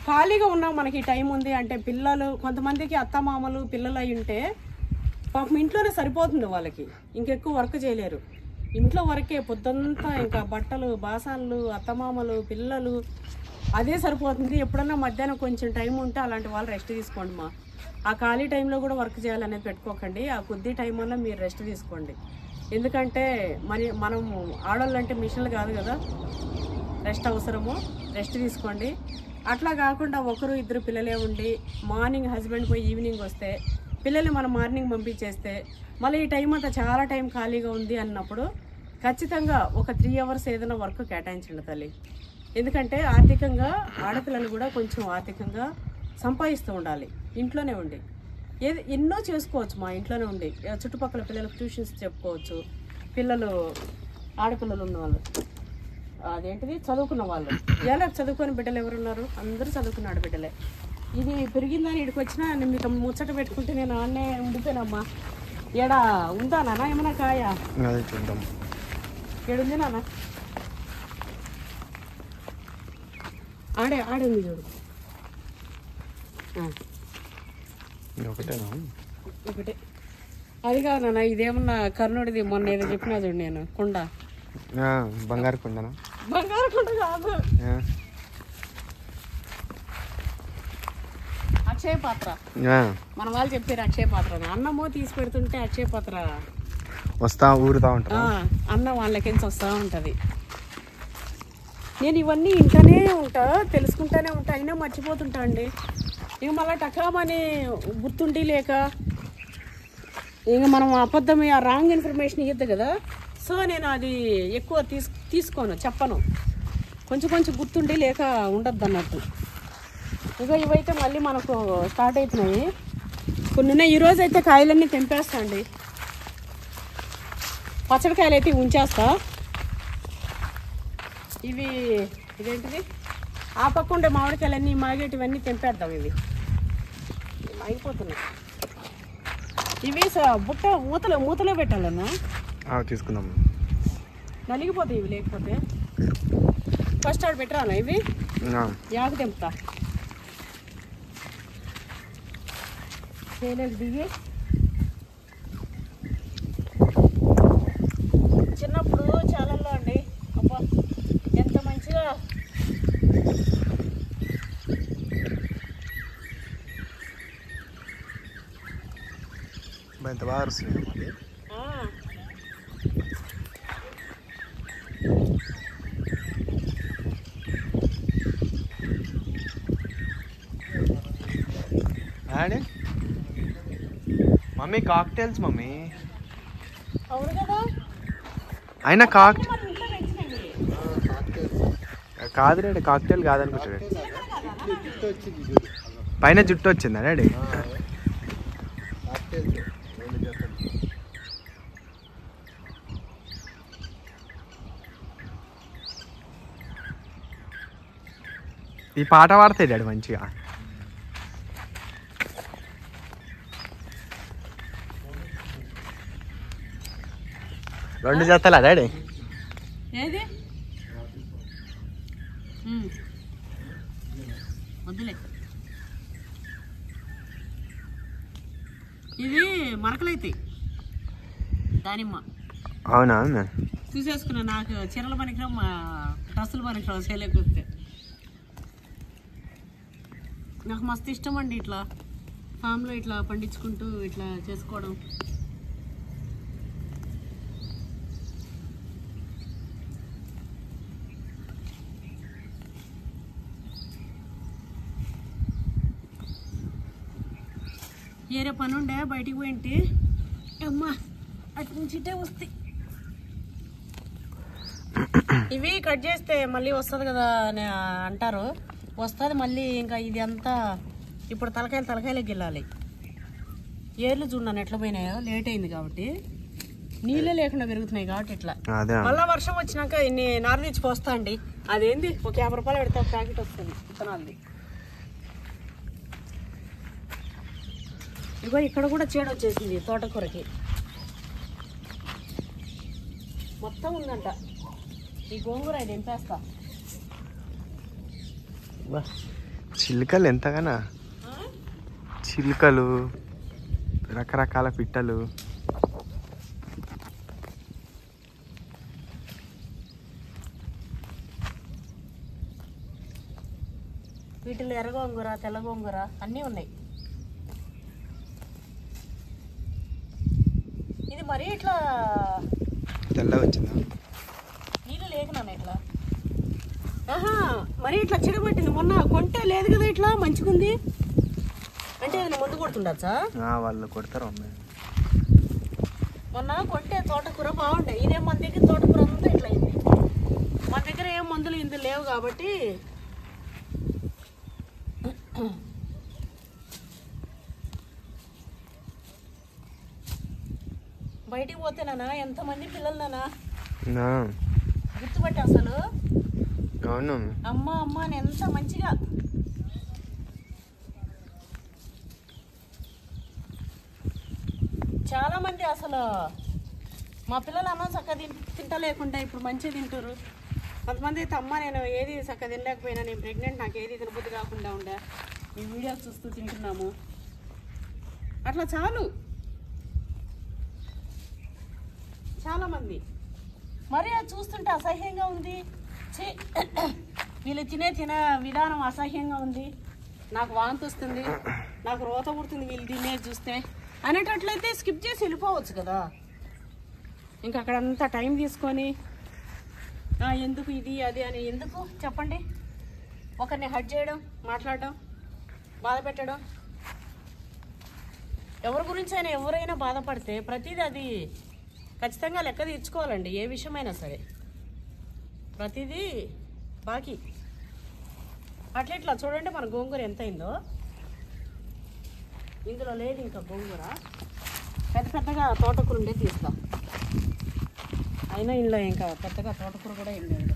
ఖాళీగా ఉన్నాం, మనకి టైం ఉంది అంటే పిల్లలు, కొంతమందికి అత్తమామలు పిల్లలు అయి ఉంటే పాపం ఇంట్లోనే సరిపోతుంది వాళ్ళకి, ఇంకెక్కువ వర్క్ చేయలేరు. ఇంట్లో వరకే పొద్దంతా ఇంకా బట్టలు, బాసనలు, అత్తమామలు, పిల్లలు, అదే సరిపోతుంది. ఎప్పుడన్నా మధ్యాహ్నం కొంచెం టైం ఉంటే అలాంటి వాళ్ళు రెస్ట్ తీసుకోండి. ఆ ఖాళీ టైంలో కూడా వర్క్ చేయాలనేది పెట్టుకోకండి. ఆ కొద్ది టైం వల్ల మీరు రెస్ట్ తీసుకోండి. ఎందుకంటే మనం ఆడవాళ్ళు అంటే మిషన్లు కాదు కదా, రెస్ట్ అవసరము. రెస్ట్ తీసుకోండి. అట్లా కాకుండా ఒకరు ఇద్దరు పిల్లలే ఉండి మార్నింగ్ హస్బెండ్ పోయి ఈవినింగ్ వస్తే, పిల్లల్ని మనం మార్నింగ్ పంపించేస్తే మళ్ళీ ఈ టైం అంతా చాలా టైం ఖాళీగా ఉంది అన్నప్పుడు ఖచ్చితంగా ఒక 3 hours ఏదైనా వర్క్ కేటాయించండి తల్లి. ఎందుకంటే ఆర్థికంగా ఆడపిల్లలు కూడా కొంచెం ఆర్థికంగా సంపాదిస్తూ ఉండాలి. ఇంట్లోనే ఉండి ఎన్నో చేసుకోవచ్చు. మా ఇంట్లోనే ఉండి చుట్టుపక్కల పిల్లలకు ట్యూషన్స్ చెప్పుకోవచ్చు. ఆడపిల్లలు ఉన్న వాళ్ళు, అదేంటిది చదువుకున్న వాళ్ళు. ఎలా చదువుకొని బిడ్డలు ఎవరున్నారు? అందరూ చదువుకున్న ఆడబిడ్డలే. ఇది పెరిగిందని ఇక్కడికి వచ్చినా నేను మీకు ముచ్చట పెట్టుకుంటే నేను ఆడనే ఉండిపోయినమ్మా. ఏడ ఉందా నాన్న ఏమన్నా కాయ? అదే చూద్దాం. ఏడుంది నాన్న? ఆడింది చూడు. ఒకటేనా? ఒకటే. అది కాదు నాన్న, ఇదేమన్నా కర్ణుడిది మొన్న ఏదో చెప్పినా చూడు నేను, కుండ. బంగారు కుండనా? బంగారు కుండ కాదు, అక్షయ పాత్ర. మన వాళ్ళు చెప్పారు అక్షయ పాత్ర. అన్నమో తీసి పెడుతుంటే అక్షయ పాత్ర ఊరుతా ఉంటా. అన్నం వాళ్ళకించి వస్తూ ఉంటుంది. నేను ఇవన్నీ ఇంటనే ఉంటా, తెలుసుకుంటానే ఉంటా, అయినా మర్చిపోతుంటా అండి. ఇక మళ్ళీ టకామని గుర్తుండి లేక ఇక మనం అబద్ధం రాంగ్ ఇన్ఫర్మేషన్ ఇవ్వద్దు కదా. సో నేను అది ఎక్కువ తీసుకోను, చెప్పను. కొంచెం కొంచెం గుర్తుండి లేక ఉండద్దు అన్నట్టు. ఇక ఇవైతే మళ్ళీ మనకు స్టార్ట్ అవుతున్నాయి. కొన్ని ఈరోజు అయితే కాయలన్నీ తెంపేస్తా అండి. పచ్చడికాయలు అయితే ఉంచేస్తా. ఇదేంటిది ఆ పక్క ఉండే మామిడికాయలన్నీ మాగేటివన్నీ తెంపేద్దాం. ఇవి అయిపోతున్నాయి. ఇవి బుట్ట మూతలో పెట్టాలన్నా తీసుకుందాం. నలిగిపోతాయి ఇవి లేకపోతే. ఫస్ట్ ఆడ పెట్టరానా ఇవి? యాకు తెంపుతా. చేయలేదు దిగి. చిన్నప్పుడు చాలల్లో అండి, అబ్బా ఎంత మంచిగా ఎంత బాగా వస్తుంది. Mummy cocktails mummy. అవును కదా. అయినా కాదు డాడీ, కాక్టైల్ కాదనుకుంటాడు. పైన జుట్టు వచ్చిందా డాడీ? ఈ పాట పాడతాయి డాడీ మంచిగా. రెండు జతలా డాడీ? ఏది వద్దులే. ఇది మరకలైతాయి దానిమ్మ. అవునా? చూసేసుకున్నా. నాకు చీరల పనికిరా, మా డ్రస్సుల పనికిరా చేయలేకపోతే. నాకు మస్తు ఇష్టం అండి ఇట్లా ఫామ్లో ఇట్లా పండించుకుంటూ ఇట్లా చేసుకోవడం. ఏరే పని ఉండే బయటికి పోయింటి. అమ్మా అటు నుంచి ఇటే వస్తాయి. ఇవి కట్ చేస్తే మళ్ళీ వస్తుంది కదా అని అంటారు. వస్తుంది మళ్ళీ. ఇంకా ఇది అంతా ఇప్పుడు తలకాయలకి వెళ్ళాలి. ఏర్లు చూడన్నాను ఎట్లా పోయినాయో. లేట్ అయింది కాబట్టి, నీళ్ళే లేకుండా పెరుగుతున్నాయి కాబట్టి ఇట్లా. మళ్ళీ వర్షం వచ్చినాక ఇన్ని నారు తెచ్చి పోస్తా అండి. అదేంది ఒక 50 రూపాయలు పెడితే ఒక ప్యాకెట్ వస్తుంది విత్తనాలది. ఇగో ఇక్కడ కూడా చీడ వచ్చేసింది తోటకూరకి. మొత్తం ఉందంట. ఈ గోంగూర ఇది ఎంపేస్తా. చిలుకలు ఎంతగానా, చిలుకలు, రకరకాల పిట్టలు. వీటిలో ఎర్ర గోంగూర, తెల్ల గోంగూర అన్నీ ఉన్నాయి. ఇది మరీ ఇట్లా తెల్ల వచ్చిందా? నీళ్ళు లేకున్నాను ఇట్లా. మరీ ఇట్లా చిడబట్టింది. మొన్న కొంటే లేదు కదా, ఇట్లా మంచిగుంది అంటే ఏదైనా మందు కొడుతుండచ్చా? వాళ్ళు కొడతారు. మొన్న కొంటే తోటకూర బాగుండే. ఇదే మన దగ్గర తోటకూర అంతా ఇట్లా అయింది. మన దగ్గర ఏం మందులు ఇందులో లేవు కాబట్టి. బయటికి పోతేనా ఎంతమంది పిల్లలు గుర్తుపట్టి అసలు. అవును అమ్మ అమ్మ అని ఎంత మంచిగా చాలామంది అసలు మా పిల్లలు అన్నం చక్కగా తింటలేకుండా ఇప్పుడు మంచిగా తింటారు. కొంతమంది అయితే అమ్మ నేను ఏది చక్కగా తినలేకపోయినా, నేను ప్రెగ్నెంట్, నాకు ఏది తినబుద్ధి కాకుండా ఉండే మీ వీడియోస్ చూస్తూ తింటున్నాము. అట్లా చాలామంది మరి అది చూస్తుంటే అసహ్యంగా ఉంది. వీళ్ళు తినే విధానం అసహ్యంగా ఉంది, నాకు వాంతి వస్తుంది, నాకు రోత పుడుతుంది వీళ్ళు తినేది చూస్తే అనేటట్లయితే స్కిప్ చేసి వెళ్ళిపోవచ్చు కదా. ఇంకా అక్కడంతా టైం తీసుకొని ఎందుకు ఇది అది అని ఎందుకు చెప్పండి. ఒకరిని హర్ట్ చేయడం, మాట్లాడడం, బాధ పెట్టడం. ఎవరి గురించి అయినా ఎవరైనా బాధపడితే ప్రతిదీ అది ఖచ్చితంగా లెక్క తీర్చుకోవాలండి. ఏ విషయమైనా సరే ప్రతిదీ బాకీ. అట్లా చూడండి మన గోంగూర ఎంత అయిందో. ఇందులో లేదు ఇంకా గోంగూర, పెద్దగా తోటకూర ఉండే తీస్తా. అయినా ఇంట్లో ఇంకా పెద్దగా తోటకూర కూడా ఏం లేదు,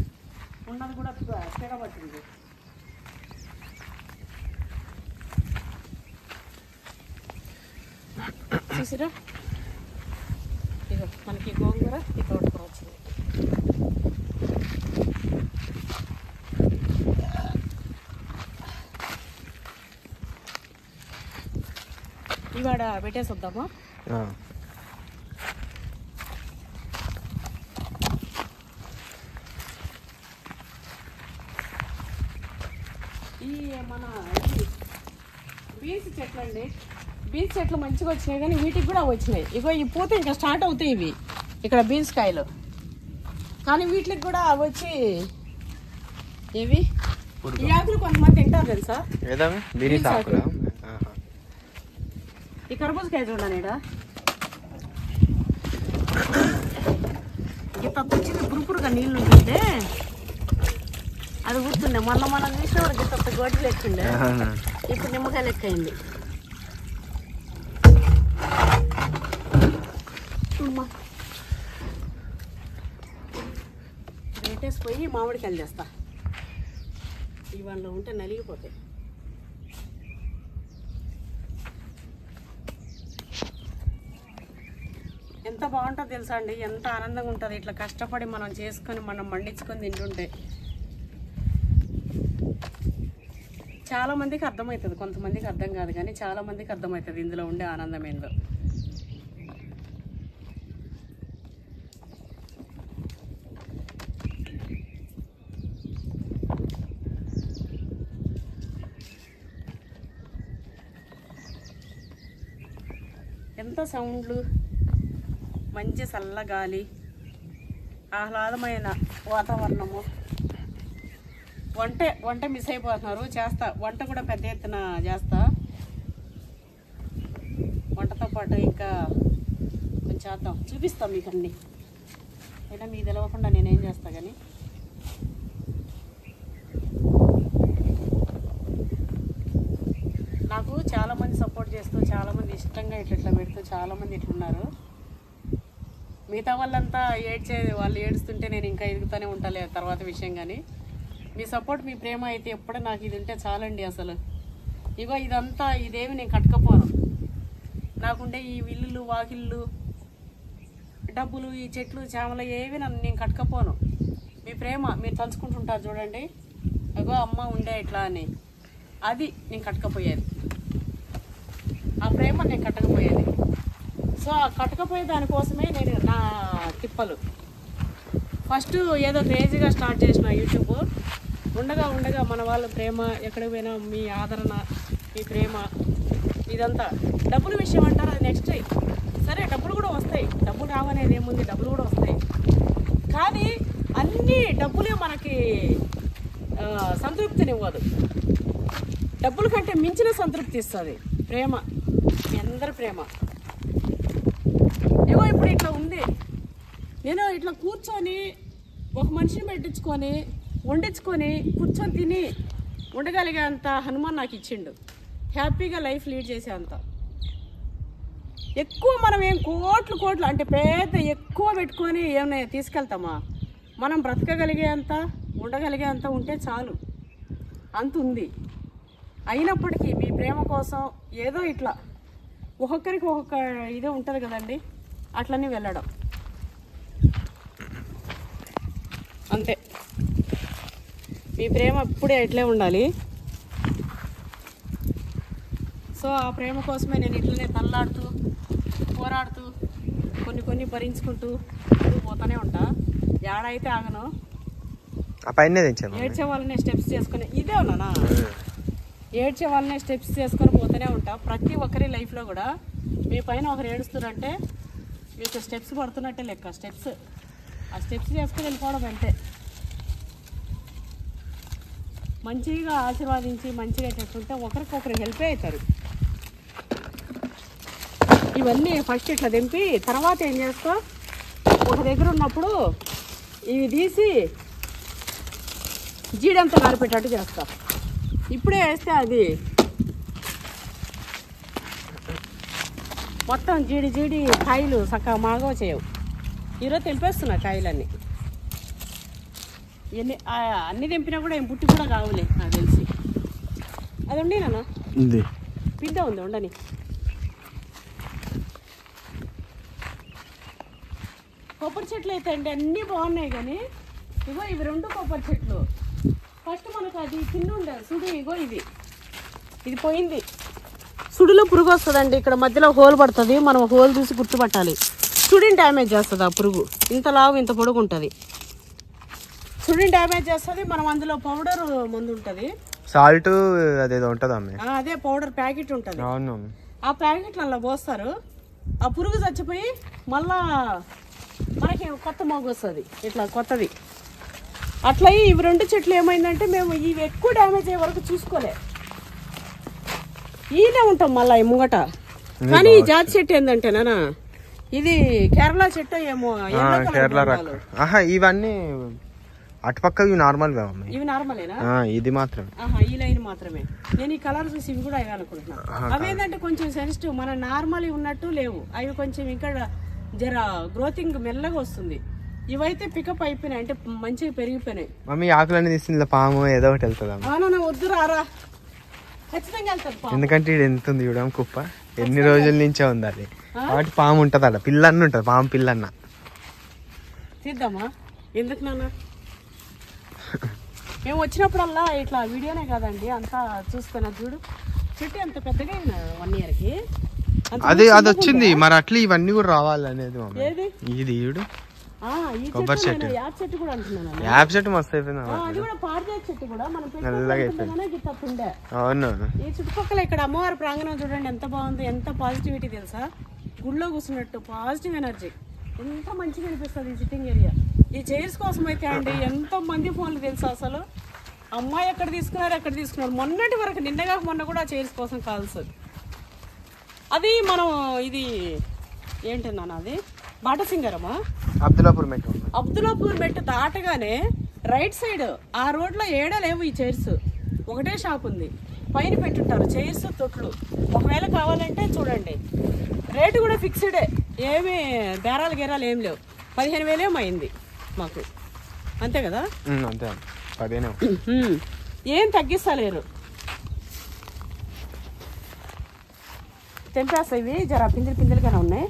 ఉన్నది కూడా పీడబట్టింది. చూసిరా, ఇదో మనకి గోంగూర, ఈ తోటకూర వచ్చింది. ఇవాడ పెట్టేసి వద్దామా. ఈ మన బీన్స్ చెట్లు అండి, బీన్స్ చెట్లు మంచిగా వచ్చినాయి కానీ వీటికి కూడా వచ్చినాయి. ఇగో ఈ పూత ఇంకా స్టార్ట్ అవుతాయి ఇవి ఇక్కడ బీన్స్ కాయలు. కానీ వీటికి కూడా వచ్చి ఏవి ఈ ఆకులు కొంతమంది తింటారు తెలుసా. ఈ కర్బూజకాయ చూడండి, ఇక్కడ ఇంత వచ్చింది పురుపురుగా నీళ్ళు ఉంటుంటే అది గుర్తుండే. మనం చూసిన వాడికి ఇంత గోటి లెక్కుండే, ఇప్పుడు నిమ్మకాయ లెక్క అయింది. పెట్టేసిపోయి మామిడికాయలు చేస్తా. ఇవాళ ఉంటే నలిగిపోతాయి. ఎంత బాగుంటుందో తెలుసా అండి, ఎంత ఆనందంగా ఉంటుంది ఇట్లా కష్టపడి మనం చేసుకొని మనం పండించుకొని తింటుంటే. చాలా మందికి అర్థమవుతుంది, కొంతమందికి అర్థం కాదు కానీ చాలా మందికి అర్థమవుతుంది ఇందులో ఉండే ఆనందం ఏందో. ఎంత సౌండ్లు, మంచి చల్లగాలి, ఆహ్లాదమైన వాతావరణము. వంట మిస్ అయిపోతున్నారు, చేస్తా వంట కూడా పెద్ద ఎత్తున చేస్తా. వంటతో పాటు ఇంకా కొంచెం చేద్దాం, చూపిస్తాం మీకు అన్నీ. అయినా మీకు తెలవకుండా నేనేం చేస్తా కానీ. నాకు చాలామంది సపోర్ట్ చేస్తూ, చాలామంది ఇష్టంగా ఇట్లా పెడుతూ చాలామంది ఇట్లున్నారు. మిగతా వాళ్ళంతా వాళ్ళు ఏడుస్తుంటే నేను ఇంకా ఎదుగుతూనే ఉంటాలే తర్వాత విషయం. కానీ మీ సపోర్ట్, మీ ప్రేమ అయితే ఎప్పుడూ నాకు ఇది ఉంటే చాలండి. అసలు ఇగో ఇదంతా ఇదేమి నేను కట్టకపోను. నాకుండే ఈ ఇల్లులు, వాకిళ్ళు, డబ్బులు, ఈ చెట్లు, చేమలు ఏవి నేను కట్టకపోను. మీ ప్రేమ మీరు తలుచుకుంటుంటారు చూడండి, అగో అమ్మ ఉండే ఇట్లా అని, అది నేను కట్టకపోయేది. ఆ ప్రేమ నేను కట్టకపోయేది. సో ఆ కట్టకపోయే దానికోసమే నేను నా తిప్పలు. ఫస్ట్ ఏదో క్రేజీగా స్టార్ట్ చేసిన యూట్యూబ్. ఉండగా మన వాళ్ళ ప్రేమ, ఎక్కడికి పోయినా మీ ఆదరణ, మీ ప్రేమ, ఇదంతా. డబ్బుల విషయం అంటారు, అది నెక్స్ట్. సరే డబ్బులు కూడా వస్తాయి, డబ్బులు రావనేది ఏముంది, డబ్బులు కూడా వస్తాయి. కానీ అన్ని డబ్బులే మనకి సంతృప్తినివ్వదు. డబ్బుల కంటే మించిన సంతృప్తి ఇస్తుంది ప్రేమ, మీ అందరి ప్రేమ. ఏవో ఇప్పుడు ఇట్లా ఉంది, నేను ఇట్లా కూర్చొని ఒక మనిషిని పెట్టించుకొని వండించుకొని కూర్చొని తిని ఉండగలిగే అంత హనుమాన్ నాకు ఇచ్చిండు. హ్యాపీగా లైఫ్ లీడ్ చేసే అంత. ఎక్కువ మనం ఏం కోట్లు అంటే పెద్ద ఎక్కువ పెట్టుకొని ఏమైనా తీసుకెళ్తామా? మనం బ్రతకగలిగే అంత, ఉండగలిగే అంత ఉంటే చాలు, అంత ఉంది. అయినప్పటికీ మీ ప్రేమ కోసం ఏదో ఇట్లా ఒక్కొక్కరికి ఒక్కొక్క ఇదే ఉంటుంది కదండి, అట్లనే వెళ్ళడం అంతే. మీ ప్రేమ ఇప్పుడే ఇట్లే ఉండాలి. సో ఆ ప్రేమ కోసమే నేను ఇట్లనే తల్లాడుతూ పోరాడుతూ కొన్ని భరించుకుంటూ పోతూనే ఉంటా. ఏడైతే ఆగను. ఏడ్చే వాళ్ళనే స్టెప్స్ చేసుకుని ఇదే ఉన్నానా, ఏడ్చే వాళ్ళనే స్టెప్స్ చేసుకొని పోతూనే ఉంటా. ప్రతి ఒక్కరి లైఫ్లో కూడా మీ పైన ఒకరు ఏడుస్తున్నారంటే మీకు స్టెప్స్ పడుతున్నట్టే లెక్క. ఆ స్టెప్స్ చేసుకుని వెళ్ళిపోవడం అంతే. మంచిగా ఆశీర్వాదించి మంచిగా చేసుకుంటే ఒకరికొకరు హెల్ప్ అవుతారు. ఇవన్నీ ఫస్ట్ ఇట్లా దింపి తర్వాత ఏం చేస్తా, ఒక దగ్గర ఉన్నప్పుడు ఇవి తీసి జీడంతా నారిపెట్టేట్టు చేస్తా. ఇప్పుడే వేస్తే అది మొత్తం జీడి కాయలు చక్కగా మాగవ చేయవు. ఈరోజు తెలిపేస్తున్నా కాయలన్నీ. అన్నీ తెంపినా కూడా ఏం పుట్టి కూడా కావులే నాకు తెలిసి. అది ఉండి నాన్న పింద ఉంది ఉండని. కొబ్బరి చెట్లు అయితే అండి అన్నీ బాగున్నాయి, కానీ ఇగో ఇవి 2 కొబ్బరి చెట్లు. ఫస్ట్ మనకు అది కింద ఉండదు సుడి. ఇగో ఇది పోయింది. సుడిలో పురుగు వస్తుందండి. ఇక్కడ మధ్యలో హోల్ పడుతుంది. మనం హోల్ చూసి గుర్తుపట్టాలి. సుడిని డ్యామేజ్ చేస్తుంది ఆ పురుగు. ఇంత లావు ఇంత పొడుగు ఉంటుంది. సుడిని డ్యామేజ్ చేస్తుంది. మనం అందులో పౌడర్ మందు ఉంటుంది, సాల్ట్ అదేదో ఉంటుంది అమ్మే. అదే పౌడర్ ప్యాకెట్ ఉంటుంది. ఆ ప్యాకెట్లు అలా పోస్తారు. ఆ పురుగు చచ్చిపోయి మళ్ళా మనకి కొత్త మొగ్గు వస్తుంది, ఇట్లా కొత్తది. అట్లా ఇవి 2 చెట్లు ఏమైందంటే మేము ఇవి ఎక్కువ డ్యామేజ్ అయ్యే వరకు చూసుకోలే. ఈయనే ఉంటాం మళ్ళీ ఈ ముంగట. కానీ ఈ జాతి చెట్టు ఏంటంటే నానా, ఇది కేరళ చెట్టు ఏమో. ఇవన్నీ అటుపక్క ఇవి నార్మల్. ఇవి నార్మలేనా? ఇది మాత్రమే, ఈ లైన్ మాత్రమే. నేను ఈ కలర్ చూసి ఇవి కూడా అవ్వాలనుకుంటున్నాను. అవేంటంటే కొంచెం సెన్సిటివ్, మన నార్మల్ ఉన్నట్టు లేవు. అవి కొంచెం ఇక్కడ జర గ్రోతింగ్ మెల్లగా వస్తుంది. ఇవైతే పికప్ అయిపోయినాయి, అంటే మంచిగా పెరిగిపోయినాయి. మమ్మీ ఆకులన్నీ తీసింది పాము ఏదో ఒకటి వెళ్తుంది. వద్దు రారా, ఖచ్చితంగా వెళ్తారు. ఎందుకంటే ఇది ఎంత ఉంది చూడడం కుప్ప, ఎన్ని రోజుల నుంచే ఉంది అది. కాబట్టి పాము ఉంటుంది అలా, పిల్లన్న ఉంటుంది, పాము పిల్లన్న. తీద్దామా? ఎందుకు నాన్న? మేము వచ్చినప్పుడల్లా ఇట్లా వీడియోనే కాదండి అంతా చూసుకున్నా. చూడు చెట్టు ఎంత పెద్దగా 1 ఇయర్కి అది వచ్చింది. మరి అట్లా ఇవన్నీ కూడా రావాలి అనేది ఇది చూడు. కొబ్బరి చెట్టు, యాప్ చెట్టు మస్తు అయిపోయింది. అవును. ఈ చుట్టుపక్కల ఇక్కడ అమ్మవారి ప్రాంగణం చూడండి ఎంత బాగుంది, ఎంత పాజిటివిటీ తెలుసా. గుళ్ళో కూర్చున్నట్టు పాజిటివ్ ఎనర్జీ, ఎంత మంచిగా అనిపిస్తుంది ఈ సిట్టింగ్ ఏరియా. ఈ చైర్స్ కోసం అయితే అండి ఎంతో మంది ఫోన్లు తెలుసా. అసలు అమ్మాయి ఎక్కడ తీసుకున్నారు మొన్నటి వరకు, నిన్నగా మొన్న కూడా చైర్స్ కోసం కాల్స్. అది మనం ఇది ఏంటన్నా, అది బాటసింగరమా, అబ్దులాపూర్ మెట్టు దాటగానే రైట్ సైడ్ ఆ రోడ్లో లేవు ఈ చైర్స్. ఒకటే షాప్ ఉంది, పైన పెట్టుంటారు చైర్స్ తొట్లు. ఒకవేళ కావాలంటే చూడండి. రేటు కూడా ఫిక్స్డే, ఏమి బేరాలు గేరాలు ఏం లేవు. 15,000 ఏమో అయింది మాకు, అంతే కదా. ఏం తగ్గిస్తలేరు. తెంపేస్తా. ఇవి జర పిందెలుగానే ఉన్నాయి,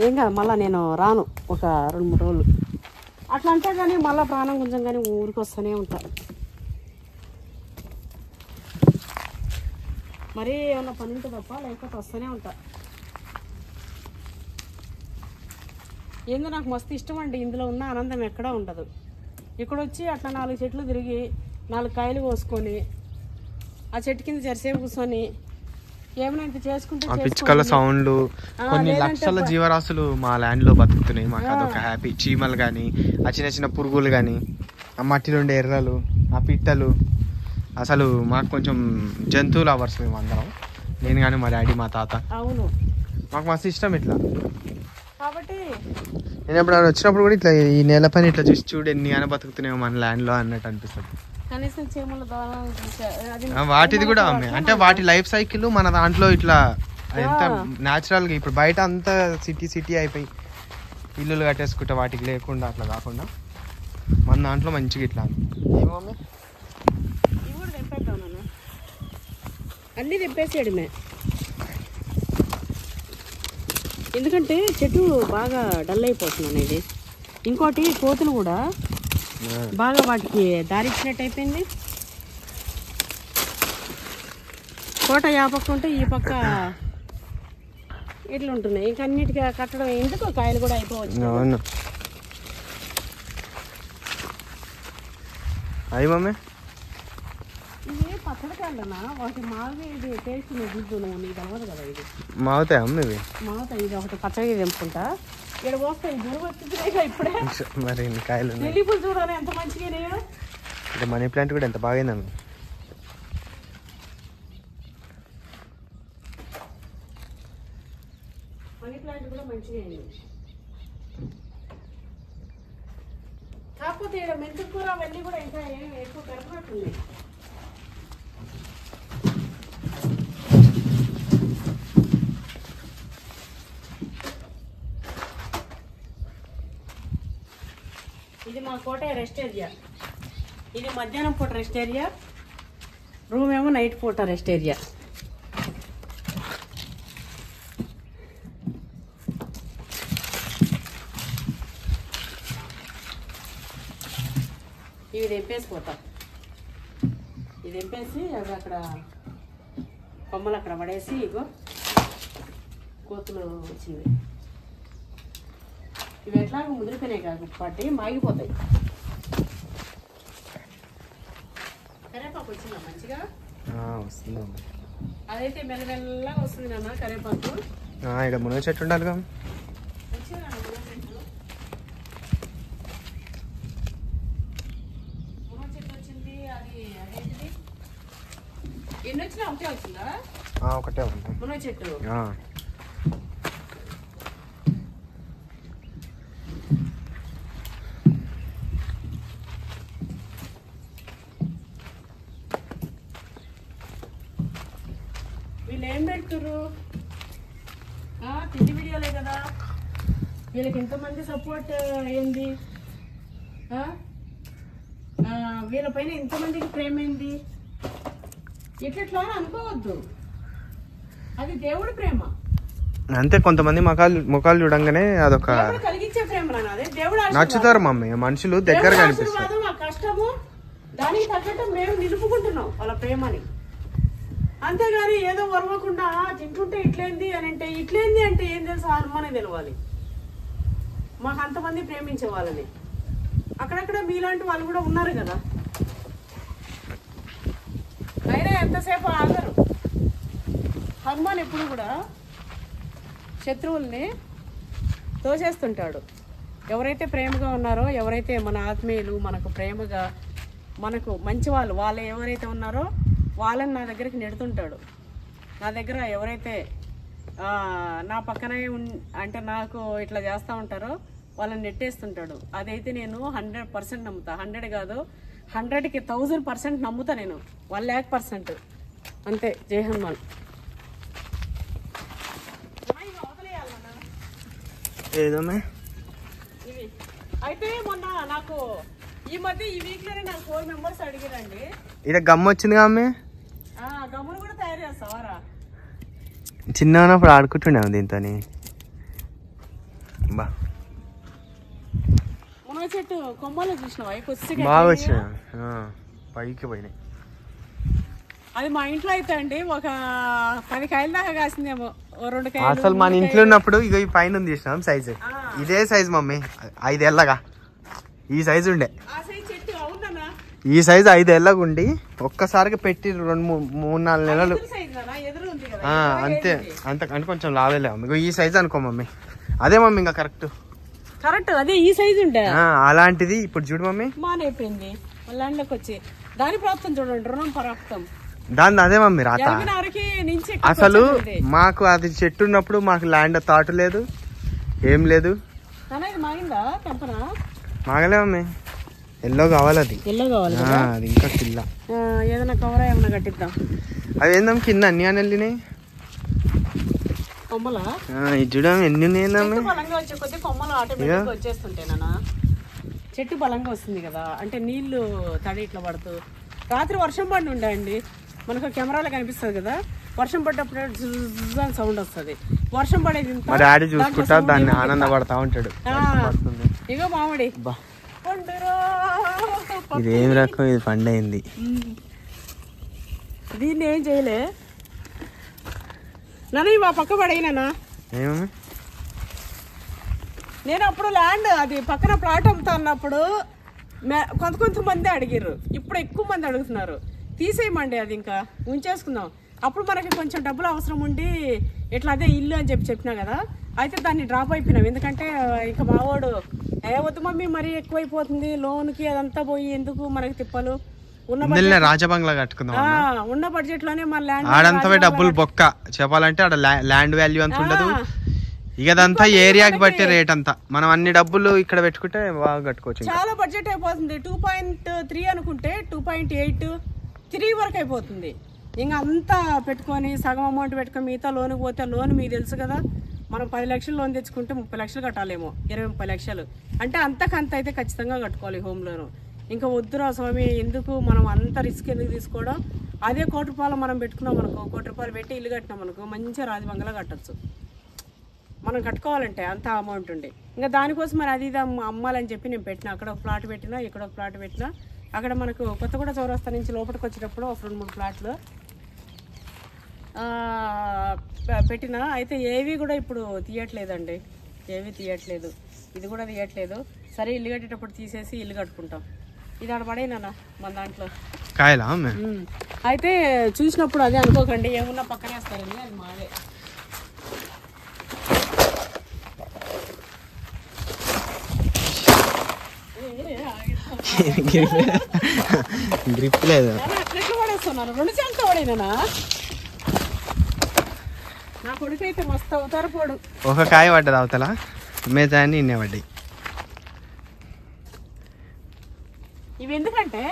ఏం కాదు. మళ్ళీ నేను రాను ఒక 2-3 రోజులు అట్లా అంటే, కానీ మళ్ళీ ప్రాణం కొంచెం కానీ ఊరికి వస్తూనే ఉంటా. మరీ ఏమన్నా పని ఉంటే తప్ప లేకపోతే వస్తూనే ఉంటా. ఏందో నాకు మస్తు ఇష్టం అండి. ఇందులో ఉన్న ఆనందం ఎక్కడా ఉండదు. ఇక్కడ వచ్చి అట్లా 4 చెట్లు తిరిగి 4 కాయలు కోసుకొని ఆ చెట్టు కింద జరసేపు కూర్చొని ఏమైనా చేసుకుంటే, పిచ్చుకల సౌండ్లు, కొన్ని లక్షల జీవరాశులు మా ల్యాండ్ లో బతుకుతున్నాయి. మాకు అదొక హ్యాపీ. చీమలు కానీ, ఆ చిన్న పురుగులు కానీ, ఆ మట్టిలో ఉండే ఎర్రలు, ఆ పిట్టలు, అసలు మాకు కొంచెం జంతువులు అవర్స్ మేము అందరం. నేను కానీ, మా డాడీ, మా తాత. అవును, మాకు మస్తు ఇష్టం ఇట్లా. కాబట్టి నేను ఎప్పుడు వచ్చినప్పుడు కూడా ఇట్లా ఈ నేల పైన ఇట్లా చూసి చూడు ఎన్ని అని బతుకుతున్నాయో మన ల్యాండ్ లో అన్నట్టు అనిపిస్తుంది. వాటిది కూడా అంటే వాటి లైఫ్ సైకిల్ మన దాంట్లో ఇట్లా ఎంత న్యాచురల్ గా. ఇప్పుడు బయట అంతా సిటీ అయిపోయి ఇల్లులు కట్టేసుకుంటే వాటికి లేకుండా అట్లా కాకుండా మన దాంట్లో మంచిగా ఇట్లా. అన్ని తెంపేసాడు. ఎందుకంటే చెట్టు బాగా డల్ అయిపోతుంది అనేది. ఇంకోటి కోతులు కూడా బాగా వాటికి దారిచ్చినట్టు అయిపోయింది. కోట ఆ పక్క ఉంటే ఈ పక్క ఇట్లా ఉంటున్నాయి. ఇంకా అన్నిటికీ కట్టడం ఎందుకు, కాయలు కూడా అయిపోవచ్చు. అవును అయ్యి మమ్మీ ఇది పచ్చడి కాళ్ళనా వాటి మావి. ఇది టేస్ట్ దిద్దు నువ్వు నీకు అవ్వదు కదా. ఇది మావుతాయి అమ్మ ఇవి. మావుతాయి. ఇది ఒకటి పచ్చడి తెంపుకుంటా. ఇక్కడ పోస్తాయి గురువు వచ్చింది ఇప్పుడే. మరి కాయలు లిల్లీపులు చూడాలి ఎంత మంచిగా. అంటే మనీ ప్లాంట్ కూడా ఎంత బాగైందమ్మ. మనీ ప్లాంట్ కూడా మంచిగా అయింది. కాకపోతే ఇక్కడ మెంతి కూర అవన్నీ కూడా ఇంకా ఏమి ఎక్కువ కరపనట్టుంది. ఇది మా కోట రెస్ట్ ఏరియా. ఇది మధ్యాహ్నం పూట రెస్ట్ ఏరియా, రూమ్ ఏమో నైట్ పూట రెస్ట్ ఏరియా. ఇవి తెంపేసిపోతా. ఇది తెంపేసి అవి అక్కడ కొమ్మలు అక్కడ పడేసి ఇగో కోతులు వచ్చింది. ఇవి ఎట్లాగో ముదిరిపోయినాయి కాబట్టి మాగిపోతాయి. కరేపాకు వచ్చిందా మంచిగా? వస్తుంది. అదైతే మెల్లమెల్లగా వస్తుంది నాన్న కరేపాకు. ఇక్కడ మునగ చెట్టు ఉండాలిగా. ఎన్ని వచ్చినా ఒకటే వచ్చిందా? ఒకటే ఉంది మునగ చెట్టు. వీళ్ళు ఏం పెడుతురు? తిండి వీడియోలే కదా. వీళ్ళకి ఎంతమంది సపోర్ట్ అయింది, వీళ్ళ పైన ఎంతమందికి ప్రేమ అయింది. ఇట్లా అనుకోవద్దు, అది దేవుడి ప్రేమ అంతే. కొంతమంది ముఖాలు చూడంగానే అదొక కలిగించే ప్రేమ. అదే దేవుడు నచ్చుతారు మమ్మీ మనుషులు దగ్గర కనిపిస్తారు. మా కష్టము దానికి తగ్గట్టు మేము నిలుపుకుంటున్నాం వాళ్ళ ప్రేమని. అంతేగాని ఏదో వరవకుండా తింటుంటే ఇట్లేంది అని అంటే ఇట్లేంది అంటే ఏం తెలుసు హనుమానే తెలవాలి. మాకు అంతమంది ప్రేమించే వాళ్ళని. అక్కడక్కడ మీలాంటి వాళ్ళు కూడా ఉన్నారు కదా. అయినా ఎంతసేపు ఆగరు. హనుమాన్ ఎప్పుడు కూడా శత్రువుల్ని తోసేస్తుంటాడు. ఎవరైతే ప్రేమగా ఉన్నారో, ఎవరైతే మన ఆత్మీయులు, మనకు ప్రేమగా, మనకు మంచి వాళ్ళు ఎవరైతే ఉన్నారో వాళ్ళని నా దగ్గరికి నెడుతుంటాడు. నా దగ్గర ఎవరైతే నా పక్కనే అంటే నాకు ఇట్లా చేస్తూ ఉంటారో వాళ్ళని నెట్టేస్తుంటాడు. అదైతే నేను 100% నమ్ముతా. 100 కాదు, 100కి 1000% నమ్ముతా నేను. 1,00,000% అంతే. జై హనుమాన్. ఏదమ్మా ఇవి అయితే మొన్న నాకు ఈ మధ్య ఈ వీక్ లోనే నాకు 4 మెంబర్స్ అడిగారండి. ఇక్కడ గమ్మ వచ్చిందిగా అమ్మే. గమ్మును కూడా తయారు చేస్తావారా? చిన్న ఉన్నప్పుడు ఆడుకుంటుండే దీంతో. బా మునగ చెట్టు కొమ్మలు చూసినావా? బాగా వచ్చినాయి, పైకి పోయినాయి. అది మా ఇంట్లో అయితే అండి ఒక 10 కాయల దాకా కాసిందేమో. 2 కాయలు. అసలు మన ఇంట్లో ఉన్నప్పుడు ఇక ఈ పైన తీసినాం సైజు. ఇదే సైజు మమ్మీ, 5 ఏళ్ళగా ఈ సైజు ఉండే. ఈ సైజు 5 ఏళ్ళగా ఉండి ఒక్కసారిగా పెట్టి 2-3-4 నెలలు అంతే. అంతకంటే కొంచెం లావేలే మమ్మీ. ఈ సైజు అనుకో మమ్మీ. అదే మమ్మీ ఇంకా కరెక్ట్ అదే ఈ సైజు ఉండే. అలాంటిది ఇప్పుడు చూడు మమ్మీ మానైపోయింది. ల్యాండ్లోకి వచ్చి దాని ప్రాప్తం చూడండి, రుణం ప్రాప్తం. దాని అదే మమ్మీ రాత. అసలు మాకు అది చెట్టు ఉన్నప్పుడు మాకు ల్యాండ్ థాట్ లేదు, ఏం లేదు. మాగలే మమ్మీ. ఎల్లో కావాలి, అది ఎల్లో కావాలి. అది ఇంకా కిల్ల ఏదైనా కవర్ ఏమన్నా కట్టిద్దాం. అవి ఏందమ్మ కింద అన్ని అని వెళ్ళినాయి కొమ్మలా. ఇది చూడమ్మ ఎన్ని ఉన్నాయమ్మా. బలంగా వచ్చే కొద్ది కొమ్మలు ఆటోమేటిక్ వచ్చేస్తుంటాయి. చెట్టు బలంగా వస్తుంది కదా, అంటే నీళ్లు తడి ఇట్లా పడుతూ. రాత్రి వర్షం పడి ఉండే అండి, మనకు కెమెరాలో కనిపిస్తుంది కదా. వర్షం పడ్డప్పుడు జుజ్ అని సౌండ్ వస్తుంది. వర్షం పడేది ఇంత, మా డాడీ చూసుకుంటా దాన్ని ఆనందపడతా ఉంటాడు. ఇగో మామిడి ఇదేం రకం, ఇది పండైంది. దీన్ని ఏం చేయలే నాన్న, మా పక్క పడేనా. ఏమమ్మా నేను అప్పుడు ల్యాండ్ అది పక్కన ప్లాట్ అమ్ముతా అన్నప్పుడు కొంతమంది అడిగారు, ఇప్పుడు ఎక్కువ మంది అడుగుతున్నారు. తీసేయమండి అది, ఇంకా ఉంచేసుకుందాం. అప్పుడు మనకి కొంచెం డబ్బులు అవసరం ఉండి ఇట్లా అదే ఇల్లు అని చెప్పినా కదా, అయితే దాన్ని డ్రాప్ అయిపోయినాం. ఎందుకంటే ఇంకా మావాడు వద్దు మమ్మీ మరీ ఎక్కువైపోతుంది, లోన్కి అదంతా పోయి ఎందుకు మనకి తిప్పలు, ఉన్న రాజబంగ్లా కట్టుకుందాం. ఉన్న బడ్జెట్ లోనే మన ల్యాండ్ ఆడంతా డబ్బులు బొక్క చెప్పాలంటే, ఆడ ల్యాండ్ వాల్యూ అంత ఉండదు. ఇక అదంతా ఏరియాకి బట్టి రేట్ అంతా. మనం అన్ని డబ్బులు ఇక్కడ పెట్టుకుంటే బాగా కట్టుకోవచ్చు. చాలా బడ్జెట్ అయిపోతుంది. 2.3 అనుకుంటే 2.8, 3 వరకు అయిపోతుంది. ఇంకా అంతా పెట్టుకొని సగం అమౌంట్ పెట్టుకొని మిగతా లోన్ పోతే, లోన్ మీకు తెలుసు కదా, మనం 10 లక్షలు లోన్ తెచ్చుకుంటే 30 లక్షలు కట్టాలేమో, 20-30 లక్షలు అంటే అంతకంత అయితే ఖచ్చితంగా కట్టుకోవాలి హోమ్ లోన్. ఇంకా వద్దురా స్వామి ఎందుకు మనం అంత రిస్క్ ఎందుకు తీసుకోవడం. అదే ₹1,00,00,000 మనం పెట్టుకున్నాం అనుకో, ₹1,00,00,000 పెట్టి ఇల్లు కట్టినాం అనుకో, మంచిగా రాజబంగ్లా కట్టచ్చు మనం కట్టుకోవాలంటే అంత అమౌంట్ ఉండి. ఇంకా దానికోసం మరి అది ఇది అమ్మాలని చెప్పి నేను పెట్టినా. అక్కడ ఒక ప్లాట్ పెట్టినా, ఇక్కడ ఒక ప్లాట్ పెట్టినా. అక్కడ మనకు కొత్తగూడ చౌరస్తా నుంచి లోపలికి వచ్చేటప్పుడు ఒక 2-3 ప్లాట్లు పెట్టినా. అయితే ఏవి కూడా ఇప్పుడు తీయట్లేదండి, ఏవి తీయట్లేదు. ఇది కూడా తీయట్లేదు. సరే ఇల్లు కట్టేటప్పుడు తీసేసి ఇల్లు కట్టుకుంటాం. ఇది ఆడ పడేనా మన దాంట్లో కాయలా. అయితే చూసినప్పుడు అదే అనుకోకండి, ఏమున్నా పక్కనే వేస్తారండి, అది మాదే. గ్రిప్ లేదు. అట్లెట్లు పడేస్తున్నారు, 2 చాలతో పడేనా. నా కొడుకు అయితే మస్తు అవుతారు పోడు. ఒక కాయ పడ్డది అవతల, మిగతా అన్ని ఇన్నే పడ్డాయి. ఇవి ఎందుకంటే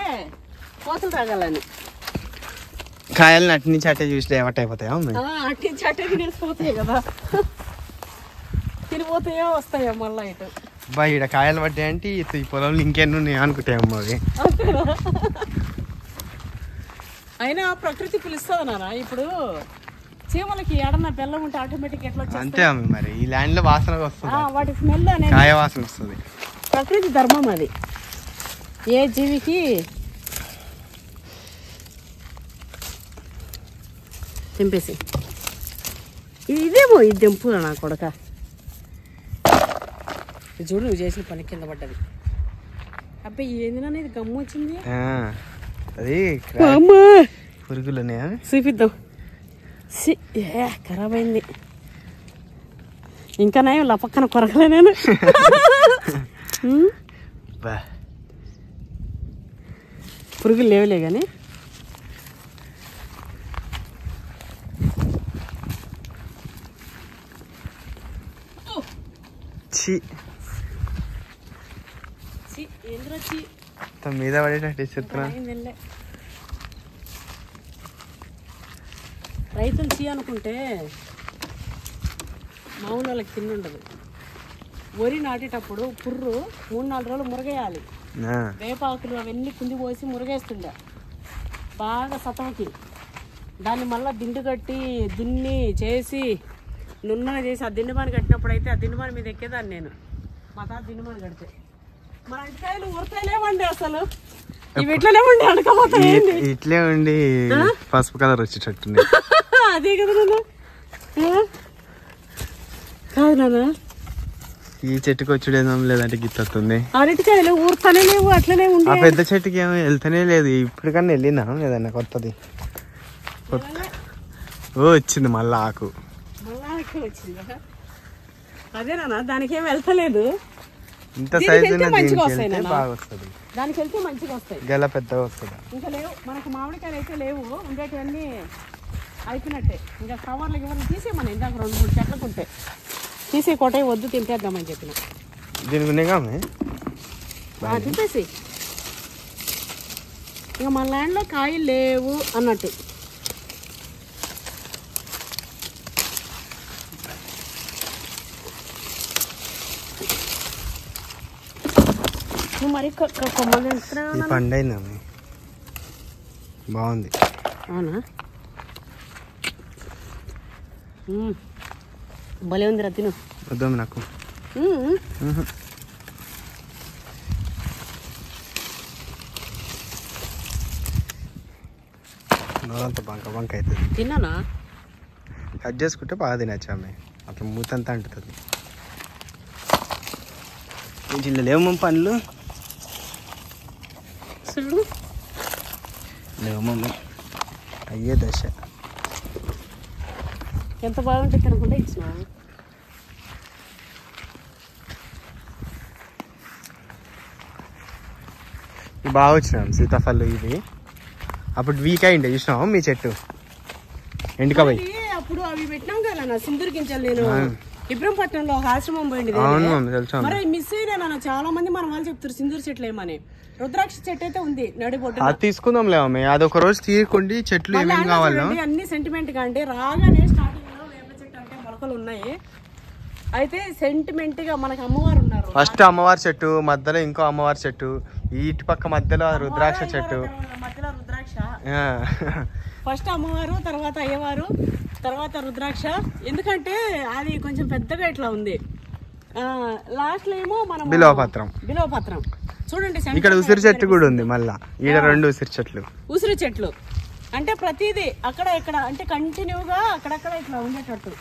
కోతలు తాగాలని. కాయలను అటు నుంచి అట్టే చూస్తే ఏమట్ అయిపోతాయా? అటు నుంచి అట్టే తినేసిపోతాయి కదా, తినిపోతాయో వస్తాయో మళ్ళీ ఇటు. బా ఇక్కడ కాయలు పడ్డాయి అంటే ఈ పొలంలో ఇంకెన్ని ఉన్నాయి అనుకుంటాయమ్మా అవి. అయినా ప్రకృతి పిలుస్తుంది నాన్న. ఇప్పుడు చీమలకి ఏడన్నా బెల్లం ఉంటే ఆటోమేటిక్ ఎట్లా అంతే అమ్మ. మరి ఈ ల్యాండ్ లో వాసన వస్తుంది, వాటి స్మెల్ అనేది కాయ వాసన వస్తుంది. ప్రకృతి ధర్మం అది. ఏ జీవికి తెంపేసి ఇదేమో ఇది తెంపు నా కొడక. చూడు నువ్వు చేసిన పని కింద పడ్డది. అబ్బాయి ఏంది ఇది గమ్ము వచ్చింది, అది పురుగులు చూపిద్దాం. ఖరాబ్ అయింది. ఇంకా నయం పక్కన కొరకలే నేను. పురుగులు లేవులే కానీ మీద పడేటట్టు చెప్తున్నా. రైతులు చీ అనుకుంటే మామూలు వాళ్ళకి తిండి ఉండదు. వరి నాటేటప్పుడు పుర్రు 3-4 రోజులు మురగేయాలి. వేపాకులు అవన్నీ కుంది పోసి మురగేస్తుండే బాగా సతమకి. దాన్ని మళ్ళీ దిండు కట్టి దున్ని చేసి నున్నగా చేసి ఆ దిండుమాని కట్టినప్పుడు అయితే ఆ దిండుమాని మీద ఎక్కేదాన్ని నేను. మా తాత దిండుమాని కడితే మన అంటికాయలు ఊరతాయిలేవండి అసలు. ఇవి ఇట్లనే ఉండి అడకపోతాయి, ఇట్లే ఉండి పసుపు కలర్ వచ్చేటట్టు. అదే కదా నాన్న. కాదు నాన్న, ఈ చెట్టుకి వచ్చుడేమో లేదంటే గిత్తొస్తుంది. అరటికాయలు ఊరుతానే లేవు, అట్లనే ఉంది. ఆ పెద్ద చెట్టుకి ఏమో వెళ్తానే లేదు. ఇప్పటికన్నా వెళ్ళినా లేదన్నా కొత్తది. వచ్చింది మళ్ళా ఆకు. అదే నాన్న, దానికి ఏమి వెళ్తలేదు. ఇంత సైజు మంచిగా వస్తాయి బాగా వస్తుంది. దానికి వెళ్తే మంచిగా వస్తాయి, గెల పెద్దగా వస్తుంది. ఇంకా లేవు మనకు మామిడికాయలు అయితే లేవు, ఉండేటివన్నీ అయిపోయినట్టే. ఇంకా కవర్లకి ఎవరు తీసేయమని ఇందాక 2-3 చెట్లకు ఉంటే తీసే కొట్టే వద్దు తింపేద్దామని చెప్పిన. దీనికి తిప్పేసి ఇంకా మన ల్యాండ్లో కాయలు లేవు అన్నట్టు. మరి కొమ్మలు పండైందా బాగుంది. అవునా? భలే ఉందిరా తిను. వద్దాం నాకు. అంత బంక బంక అవుతుంది. తిన్నానా? కట్ చేసుకుంటే బాగా తినచ్చు అమ్మాయి, అట్లా మూతంతా అంటుతుంది. చిన్న లేవు పండ్లు లేవు మమ్మీ, అయ్యే దశ. ఎంత బాగుంటుంది అనుకుంటే ఇచ్చినావు. బాగా వచ్చినాం సీతాఫలం. ఇవి అప్పుడు వీక్ అయిండే చూసినావు మీ చెట్టు ఎండుకపోయి. అప్పుడు అవి పెట్టినాం కదా సింధూర్ గింజలు. నేను ఇబ్రహంపట్నంలో ఒక ఆశ్రమం పోయింది. మరి మిస్ అయినా చాలా మంది మన వాళ్ళు చెప్తారు సింధూర్ చెట్లు ఏమని. రుద్రాక్ష చెట్టు అయితే ఉంది నడిబొట్టు. అది తీసుకుందాం లేవమ్మ, అదొక రోజు తీయకుండి చెట్లు ఏమేమి కావాలో అన్ని సెంటిమెంట్ గా. అంటే రాగానే స్టార్టింగ్ లో వేప చెట్టు అంటే మొలకలు ఉన్నాయి. అయితే సెంటిమెంట్ గా మనకు అమ్మవారు ఉన్నారు. ఫస్ట్ అమ్మవారి చెట్టు, మధ్యలో ఇంకో అమ్మవారి చెట్టు, ఇటు పక్క మధ్యలో రుద్రాక్ష చెట్టు, మధ్యలో రుద్రాక్ష. ఫస్ట్ అమ్మవారు, తర్వాత అయ్యవారు, తర్వాత రుద్రాక్ష. ఎందుకంటే అది కొంచెం పెద్దగా ఇట్లా ఉంది. లాస్ట్ లో ఏమో మనం బిల్వపత్రం చూడండి. ఇక్కడ ఉసిరి చెట్టు కూడా ఉంది. మళ్ళా ఈడ 2 ఉసిరి చెట్లు. ఉసిరి చెట్లు అంటే ప్రతిదీ అక్కడ ఇక్కడ అంటే కంటిన్యూగా అక్కడక్కడ ఇట్లా ఉండేటట్టు.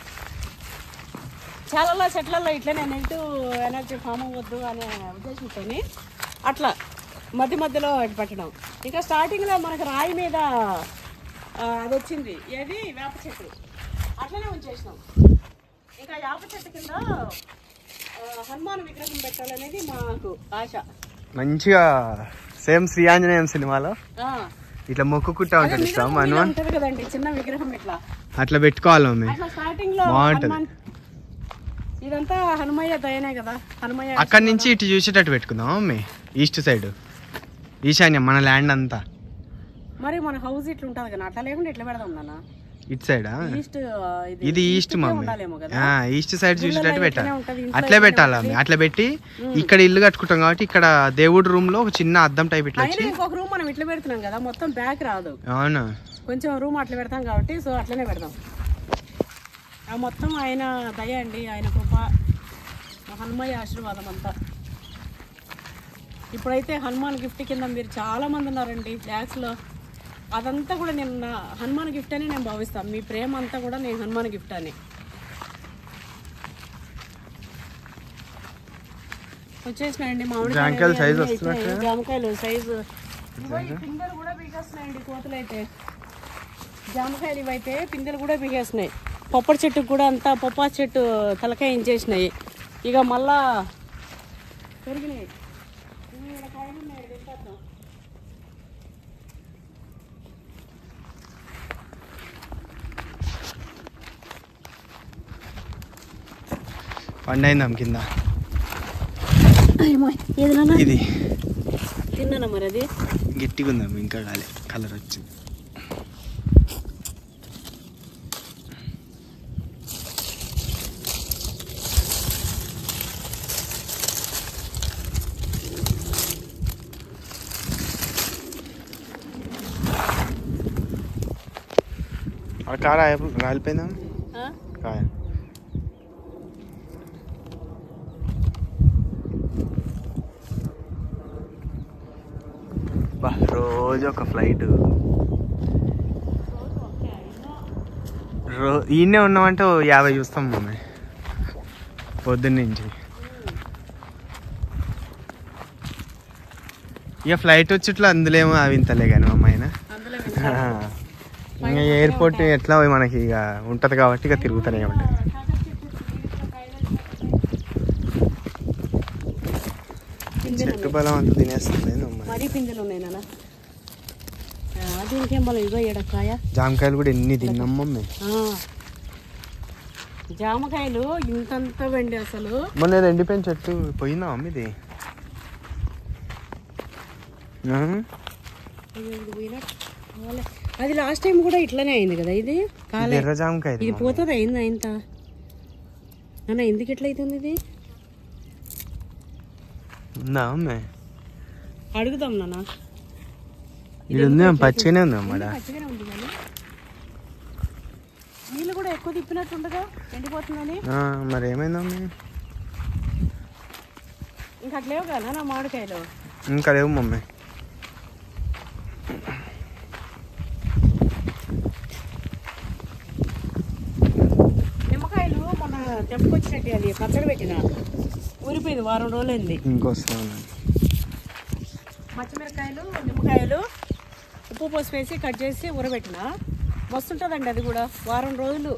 చాలా చెట్లలో ఇట్లనే నెగిటివ్ ఎనర్జీ ఫామ్ అవ్వద్దు అనే ఉద్దేశంతో అట్లా మధ్య మధ్యలో పెట్టడం. ఇంకా స్టార్టింగ్లో మనకు రాయి మీద అది వచ్చింది, ఏది వేప చెట్టు, అట్లనే ఉంచేసినాం. ఇంకా వేప చెట్టు కింద హనుమాన్ విగ్రహం పెట్టాలనేది మాకు ఆశ. మంచిగా సేమ్ శ్రీ ఆంజనేయం సినిమాలో ఇట్లా మొక్కుకుంటా ఉంటాడు హనుమాన్ కదండి, చిన్న విగ్రహం ఇట్లా అట్లా పెట్టుకోవాలి మమ్మీ. స్టార్టింగ్ లో బాగుంటది. ఇదంతా హనుమయ్య దయనే కదా. హనుమయ్య అక్కడి నుంచి ఇటు చూసేటట్టు పెట్టుకుందాం మమ్మీ. ఈస్ట్ సైడ్ ఈశాన్యం మన ల్యాండ్ అంతా. మరి మన హౌస్ ఇట్లా ఉంటది కదా, అట్లా లేకుండా ఇట్లా పెడదాం నాన్న. ఇటు సైడా? ఈస్ట్ ఇది ఈస్ట్ మమ్మీ. ఈస్ట్ సైడ్ చూసేటట్టు పెట్టాలి. అట్లే పెట్టాలి మమ్మీ. అట్లా పెట్టి ఇక్కడ ఇల్లు కట్టుకుంటాం కాబట్టి ఇక్కడ దేవుడి రూమ్ లో ఒక చిన్న అద్దం టైప్ ఇట్లా వచ్చి ఇంకొక రూమ్ మనం ఇట్లా పెడుతున్నాం కదా, మొత్తం బ్యాక్ రాదు. అవునా? కొంచెం రూమ్ అట్లా పెడతాం కాబట్టి సో అట్లనే పెడదాం. మొత్తం ఆయన దయ అండి, ఆయన కృప, హనుమయ్య ఆశీర్వాదం అంతా. ఇప్పుడైతే హనుమాన్ గిఫ్ట్ కింద మీరు చాలా మంది ఉన్నారండి ల్యాక్స్లో. అదంతా కూడా నేను నా హనుమాన్ గిఫ్ట్ అని నేను భావిస్తాను. మీ ప్రేమ అంతా కూడా నేను హనుమాన్ గిఫ్ట్ అని. వచ్చేసినాయండి మామిడికాయలు జామకాయలు సైజు. పిందెలు కూడా పీకేస్తున్నాయండి కోతలు అయితే. జామకాయలు ఇవైతే పిందెలు కూడా పీకేస్తున్నాయి. పప్పడి చెట్టుకు కూడా అంతా పప్పా చెట్టు తలకాయ ఇంచేసినాయి. ఇక మళ్ళా పెరిగినాయి. పండైందాం కింద ఇది తిన్నానా మరి? అది గట్టిగా ఉందాం, ఇంకా కలర్ వచ్చింది. కాయ రాలిపోయిందా? కాయ రోజు ఒక ఫ్లైట్. ఈయనే ఉన్నామంటే 50 చూస్తాం మమ్మీ పొద్దున్న నుంచి. ఇక ఫ్లైట్ వచ్చేట్లు అందులో ఏమో అవి ఇంతలే కానీ మమ్మ ఆయన. ఇంకా ఎయిర్పోర్ట్ ఎట్లా మనకి ఇక ఉంటది కాబట్టి ఇక తిరుగుతూనే ఉంటుంది. చెట్టు బలం అంత తినేస్తుంది. జామకాయలు కూడా ఎన్ని తిన్నాం మమ్మీ. జామకాయలు ఇంతంత వెండి అసలు. మొన్న ఎండిపోయిన చెట్టు పోయిందా మమ్మీ? ఇది అది లాస్ట్ టైం కూడా ఇట్లానే అయింది కదా. ఇది ఎర్ర జామకాయ. ఇది పోతుంది అయిందా ఇంత అన్న? ఎందుకు ఎట్లా అవుతుంది ఇది? ఉందా అమ్మే? అడుగుదాం నాన్న. ఇది ఉంది పచ్చిగానే ఉంది అమ్మ. నీళ్ళు కూడా ఎక్కువ తిప్పినట్టుండగా ఎండిపోతుందని. మరి ఏమైందమ్మా? ఇంకా అట్లా లేవు కదా నా మామిడికాయలు? ఇంకా లేవు మమ్మీ. నిమ్మకాయలు మొన్న తెంపుకొచ్చినట్టు అది పచ్చడి పెట్టిన ఊరిపోయింది, వారం రోజులైంది. ఇంకొస్తాను. పచ్చిమిరకాయలు నిమ్మకాయలు ఉప్పు పసుపు వేసి కట్ చేసి ఊరబెట్టిన మస్తుంటుందండి. అది కూడా వారం రోజులు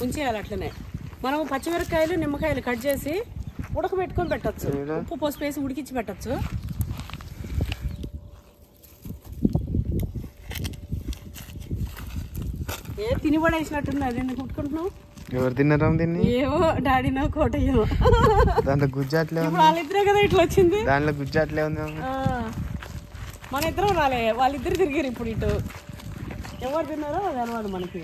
ఉంచేయాలి అట్లనే. మనం పచ్చిమిరకాయలు నిమ్మకాయలు కట్ చేసి ఉడకబెట్టుకొని పెట్టచ్చు, ఉప్పు పసుపు వేసి ఉడికించి పెట్టచ్చు. ఏ తినిపడేసినట్టుంది, అది ఎందుకు కుట్టుకుంటున్నావు? ఎవరు తిన్నారా దీన్ని? ఏవో డాడీనో కోటయ్యో. దాంట్లో గుజ్జాట్లే ఉంది. వాళ్ళిద్దరే కదా ఇట్లా వచ్చింది. దాంట్లో గుజ్జాట్లే ఉంది. మన ఇద్దరం రాలే, వాళ్ళిద్దరు తిరిగారు ఇప్పుడు ఇటు. ఎవరు తిన్నారో అది అనమాట మనకి.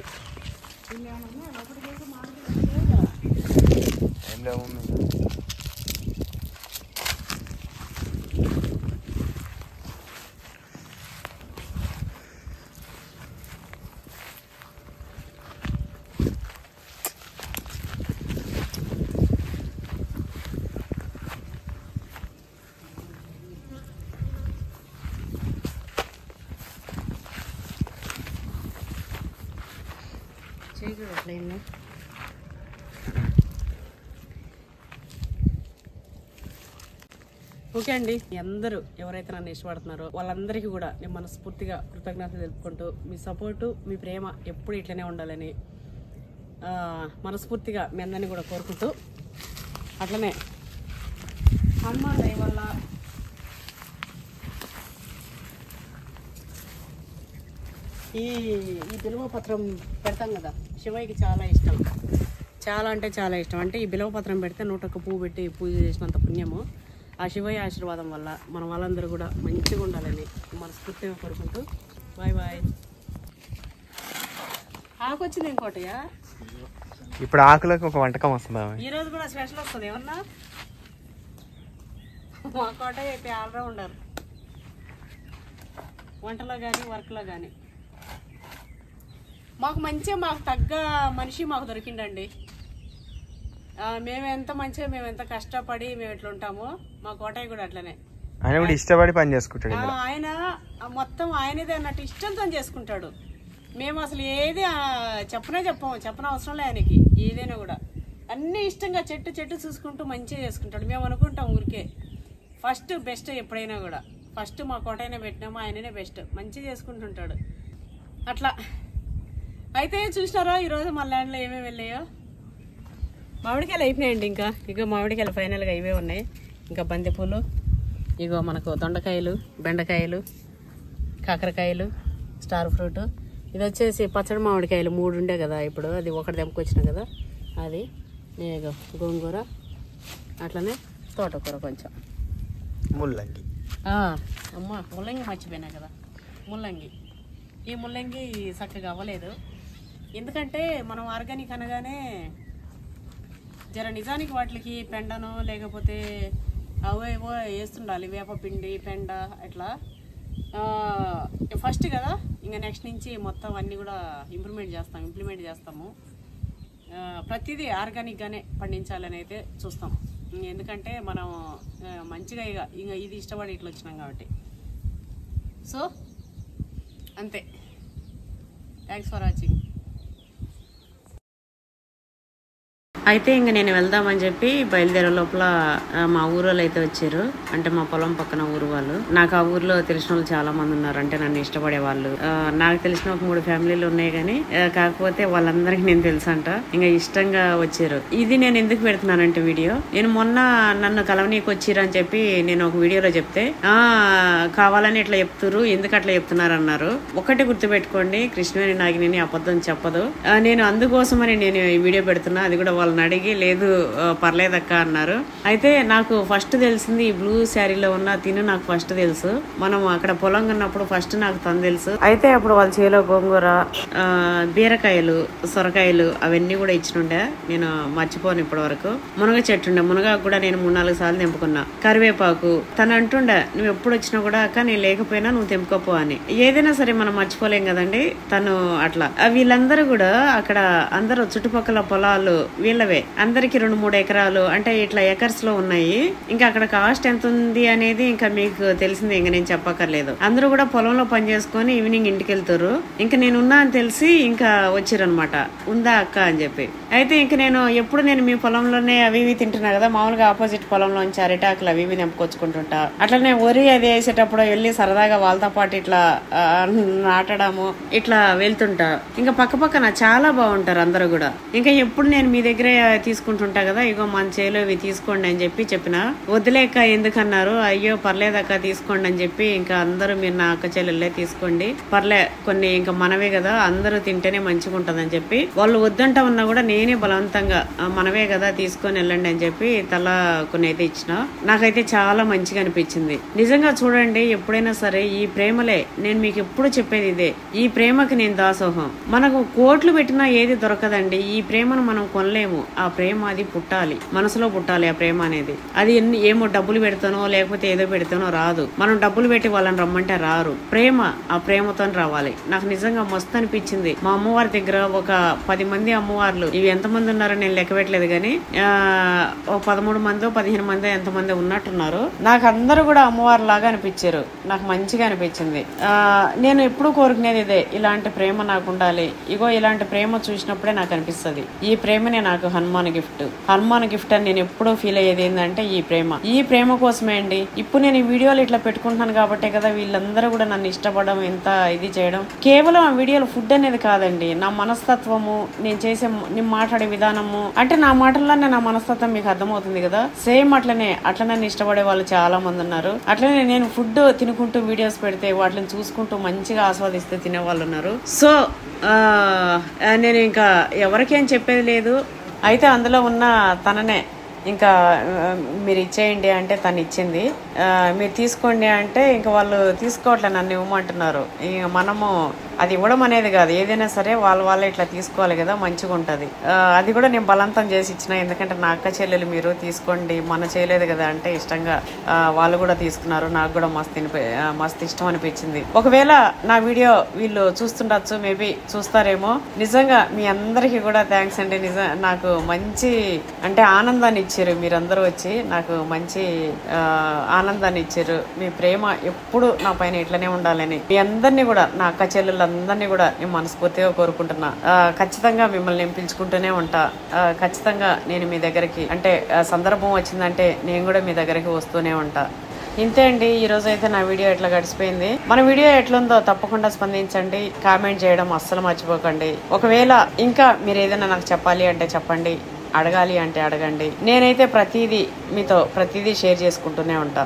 ఓకే అండి, అందరూ ఎవరైతే నన్ను ఇష్టపడుతున్నారో వాళ్ళందరికీ కూడా నేను మనస్ఫూర్తిగా కృతజ్ఞతలు తెలుపుకుంటూ, మీ సపోర్టు మీ ప్రేమ ఎప్పుడు ఇట్లనే ఉండాలని మనస్ఫూర్తిగా మీ అందరినీ కూడా కోరుకుంటూ, అట్లనే హనుమాన్ దయ వల్ల ఈ బిల్వపత్రం పెడతాం కదా, శివయ్యకి చాలా ఇష్టం, చాలా అంటే చాలా ఇష్టం. అంటే ఈ బిల్వపత్రం పెడితే 101 పువ్వు పెట్టి పూజ చేసినంత పుణ్యము ఆ శివయ్య ఆశీర్వాదం వల్ల మన వాళ్ళందరూ కూడా మంచిగా ఉండాలని మనస్ఫూర్తిగా కోరుకుంటూ బాయ్ బాయ్. ఆకు వచ్చింది ఇంకోటియా? ఇప్పుడు ఆకులకు ఒక వంటకం వస్తుందా? ఈరోజు కూడా స్పెషల్ వస్తుంది ఏమన్నా? మా కోటయ్య అయితే ఆల్రౌండర్, వంటలో కానీ వర్క్లో కానీ. మాకు మంచిగా మాకు తగ్గ మనిషి మాకు దొరికిండండి. మేమెంత మంచిగా మేమెంత కష్టపడి మేము ఎట్లా ఉంటామో మా కోటయ్య కూడా అట్లనే. ఆయన కూడా ఇష్టపడి పని చేసుకుంటాడు. ఆయన మొత్తం ఆయనదే అన్నట్టు ఇష్టంతో చేసుకుంటాడు. మేము అసలు ఏది చెప్పన అవసరం లే ఆయనకి. ఏదైనా కూడా అన్ని ఇష్టంగా చెట్టు చూసుకుంటూ మంచిగా చేసుకుంటాడు. మేము అనుకుంటాం ఊరికే ఫస్ట్ బెస్ట్ ఎప్పుడైనా కూడా ఫస్ట్ మా కోటైనా పెట్టినామో ఆయననే బెస్ట్, మంచిగా చేసుకుంటుంటాడు అట్లా. అయితే చూసినారా ఈరోజు మా ల్యాండ్లో ఏమేమి వెళ్ళాయో? మామిడికాయలు అయిపోయినాయండి. ఇంకా మామిడికాయలు ఫైనల్గా ఇవే ఉన్నాయి. ఇంకా బంతిపూలు, ఇగో మనకు దొండకాయలు, బెండకాయలు, కాకరకాయలు, స్టార్ ఫ్రూట్. ఇది వచ్చేసి పచ్చడి మామిడికాయలు 3 ఉండే కదా, ఇప్పుడు అది ఒకటి తెంపుకొచ్చిన కదా అది. ఇగో గోంగూర, అట్లనే తోటకూర కొంచెం, ముల్లంగి. ముల్లంగి మర్చిపోయినా కదా, ముల్లంగి. ఈ ముల్లంగి చక్కగా అవ్వలేదు, ఎందుకంటే మనం ఆర్గానిక్ అనగానే జర నిజానికి వాటికి పెండను లేకపోతే అవేవో వేస్తుండాలి, వేపపిండి పెండ అట్లా. ఫస్ట్ కదా, ఇంకా నెక్స్ట్ నుంచి మొత్తం అన్నీ కూడా ఇంప్లిమెంట్ చేస్తాము. ప్రతిదీ ఆర్గానిక్గానే పండించాలని అయితే చూస్తాం. ఎందుకంటే మనం మంచిగా ఇంకా ఇది ఇష్టపడి ఇట్లా వచ్చినాం కాబట్టి. సో అంతే. Thanks for watching. అయితే ఇంక నేను వెళ్దామని చెప్పి బయలుదేరే లోపల మా ఊరోళ్ళు అయితే వచ్చారు. అంటే మా పొలం పక్కన ఊరు వాళ్ళు. నాకు ఆ ఊర్లో తెలిసిన వాళ్ళు చాలా మంది ఉన్నారు, అంటే నన్ను ఇష్టపడే వాళ్ళు. నాకు తెలిసిన ఒక 3 ఫ్యామిలీలు ఉన్నాయి, కానీ కాకపోతే వాళ్ళందరికీ నేను తెలుసు అంట. ఇంకా ఇష్టంగా వచ్చారు. ఇది నేను ఎందుకు పెడుతున్నానంటే వీడియో, నేను మొన్న నన్ను కలవనీకి వచ్చిర్రు అని చెప్పి నేను ఒక వీడియోలో చెప్తే కావాలని ఇట్లా చెప్తున్నారు, ఎందుకు అట్లా చెప్తున్నారు అన్నారు. ఒకటి గుర్తుపెట్టుకోండి, కృష్ణవేణి నాగిని అబద్ధం చెప్పదు. నేను అందుకోసమని నేను ఈ వీడియో పెడుతున్నా. అది కూడా వాళ్ళు నన్ను అడిగి లేదు పర్లేదక్క అన్నారు. అయితే నాకు ఫస్ట్ తెలిసింది ఈ బ్లూ శారీలో ఉన్న తిను నాకు ఫస్ట్ తెలుసు. మనం అక్కడ పొలం ఉన్నప్పుడు ఫస్ట్ నాకు తను తెలుసు. అయితే అప్పుడు వాళ్ళ చేలో గోంగూర, బీరకాయలు, సొరకాయలు అవన్నీ కూడా ఇచ్చినుండే. నేను మర్చిపోను ఇప్పటి వరకు. మునగ చెట్టు ఉండే, మునగాకు కూడా నేను 3-4 సార్లు తెంపుకున్నా. కరివేపాకు తను అంటుండే నువ్వు ఎప్పుడు వచ్చినా కూడా అక్క నేను లేకపోయినా నువ్వు తెంపుకోపో అని. ఏదైనా సరే మనం మర్చిపోలేం కదండి. తను అట్లా వీళ్ళందరూ కూడా అక్కడ అందరూ చుట్టుపక్కల పొలాలు వీళ్ళవే. అందరికి 2-3 ఎకరాలు అంటే ఇట్లా ఎకర్స్ లో ఉన్నాయి. ఇంకా అక్కడ కాస్ట్ ఎంత ఉంది అనేది ఇంకా మీకు తెలిసిందే, ఇంకా నేను చెప్పక్కర్లేదు. అందరూ కూడా పొలంలో పని చేసుకొని ఈవినింగ్ ఇంటికి వెళ్తారు. ఇంకా నేను ఉన్నా అని తెలిసి ఇంకా వచ్చిరనమాట, ఉందా అక్క అని చెప్పి. అయితే ఇంక నేను ఎప్పుడు నేను మీ పొలంలోనే అవి ఇవి తింటున్నా కదా, మామూలుగా ఆపోజిట్ పొలంలోంచి అరిటాకులు అవి ఇవి తెంపుకొచ్చుకుంటుంటా. అట్లనే వరి అది వేసేటప్పుడు వెళ్ళి సరదాగా వాళ్ళతో పాటు ఇట్లా నాటడము ఇట్లా వెళ్తుంటా. ఇంకా పక్కన చాలా బాగుంటారు అందరూ కూడా. ఇంకా ఎప్పుడు నేను మీ దగ్గరే తీసుకుంటుంటా కదా, ఇగో మన చేలో ఇవి తీసుకోండి అని చెప్పిన. వదిలేక ఎందుకన్నారు, అయ్యో పర్లేదక్క తీసుకోండి అని చెప్పి ఇంకా అందరూ మీరు నా అక్క చెల్లెళ్ళే తీసుకోండి పర్లే, కొన్ని ఇంకా మనవే కదా అందరూ తింటేనే మంచిగా ఉంటదని చెప్పి వాళ్ళు వద్దంటా ఉన్నా కూడా నేనే బలవంతంగా మనవే కదా తీసుకొని వెళ్ళండి అని చెప్పి తలా కొన్ని అయితే ఇచ్చిన. నాకైతే చాలా మంచిగా అనిపించింది నిజంగా. చూడండి ఎప్పుడైనా సరే ఈ ప్రేమలే, నేను మీకు ఎప్పుడు చెప్పేది ఇదే, ఈ ప్రేమకి నేను దాసోహం. మనకు కోట్లు పెట్టినా ఏది దొరకదండి. ఈ ప్రేమను మనం కొనలేము. ఆ ప్రేమ అది పుట్టాలి, మనసులో పుట్టాలి ఆ ప్రేమ అనేది. అది ఏమో డబ్బులు పెడతానో లేకపోతే ఏదో పెడతానో రాదు. మనం డబ్బులు పెట్టి వాళ్ళని రమ్మంటే రారు. ప్రేమ ఆ ప్రేమతో రావాలి. నాకు నిజంగా మస్తు అనిపించింది. మా అమ్మవారి దగ్గర ఒక 10 మంది అమ్మవార్లు, ఇవి ఎంతమంది ఉన్నారో నేను లెక్క పెట్టలేదు కానీ 13 మందో 15 మందో ఎంతమంది ఉన్నట్టున్నారు. నాకు అందరూ కూడా అమ్మవారి లాగా అనిపించారు. నాకు మంచిగా అనిపించింది. నేను ఎప్పుడు కోరుకునేది ఇదే, ఇలాంటి ప్రేమ నాకు ఉండాలి. ఇగో ఇలాంటి ప్రేమ చూసినప్పుడే నాకు అనిపిస్తుంది ఈ ప్రేమనే నాకు హనుమాన్ గిఫ్ట్ అని నేను ఎప్పుడూ ఫీల్ అయ్యేది ఏంటంటే ఈ ప్రేమ కోసమే అండి. ఇప్పుడు నేను ఈ వీడియోలు ఇట్లా పెట్టుకుంటున్నాను కాబట్టే కదా వీళ్ళందరూ కూడా నన్ను ఇష్టపడడం, ఎంత ఇది చేయడం. కేవలం ఆ వీడియోలో ఫుడ్ అనేది కాదండి, నా మనస్తత్వము, నేను మాట్లాడే విధానము, అంటే నా మాటల్లోనే నా మనస్తత్వం మీకు అర్థమవుతుంది కదా. సేమ్ అట్లనే నన్ను ఇష్టపడే వాళ్ళు చాలా మంది ఉన్నారు. అట్లనే నేను ఫుడ్ తినుకుంటూ వీడియోస్ పెడితే వాటిని చూసుకుంటూ మంచిగా ఆస్వాదిస్తే తినే వాళ్ళు ఉన్నారు. సో నేను ఇంకా ఎవరికేం చెప్పేది లేదు. అయితే అందులో ఉన్న తననే ఇంకా మీరు ఇచ్చేయండి అంటే తను ఇచ్చింది. మీరు తీసుకోండి అంటే ఇంకా వాళ్ళు తీసుకోవట్లే, నన్ను ఇవ్వమంటున్నారు. ఇక మనము అది ఇవ్వడం అనేది కాదు, ఏదైనా సరే వాళ్ళే ఇట్లా తీసుకోవాలి కదా, మంచిగా ఉంటుంది. అది కూడా నేను బలవంతం చేసి ఇచ్చిన. ఎందుకంటే నా అక్క చెల్లెలు మీరు తీసుకోండి, మన చేయలేదు కదా అంటే ఇష్టంగా వాళ్ళు కూడా తీసుకున్నారు. నాకు కూడా మస్తు ఇష్టం అనిపించింది. ఒకవేళ నా వీడియో వీళ్ళు చూస్తుండొచ్చు, మేబీ చూస్తారేమో. నిజంగా మీ అందరికీ కూడా థ్యాంక్స్ అండి. నాకు మంచి అంటే ఆనందాన్ని ఇచ్చారు మీరందరూ వచ్చి, నాకు మంచి ఆనందాన్ని ఇచ్చారు. మీ ప్రేమ ఎప్పుడు నా పైన ఇట్లనే ఉండాలని మీ అందరినీ కూడా, నా అక్క చెల్లెలు అందరినీ కూడా నేను మనస్ఫూర్తిగా కోరుకుంటున్నా. ఖచ్చితంగా మిమ్మల్ని నేను పిలుచుకుంటూనే ఉంటా. ఖచ్చితంగా నేను మీ దగ్గరికి అంటే సందర్భం వచ్చిందంటే నేను కూడా మీ దగ్గరికి వస్తూనే ఉంటా. ఇంతే అండి, ఈ రోజు అయితే నా వీడియో ఎట్లా గడిచిపోయింది. మన వీడియో ఎట్లుందో తప్పకుండా స్పందించండి, కామెంట్ చేయడం అస్సలు మర్చిపోకండి. ఒకవేళ ఇంకా మీరు ఏదైనా నాకు చెప్పాలి అంటే చెప్పండి, అడగాలి అంటే అడగండి. నేనైతే ప్రతిదీ మీతో షేర్ చేసుకుంటూనే ఉంటా.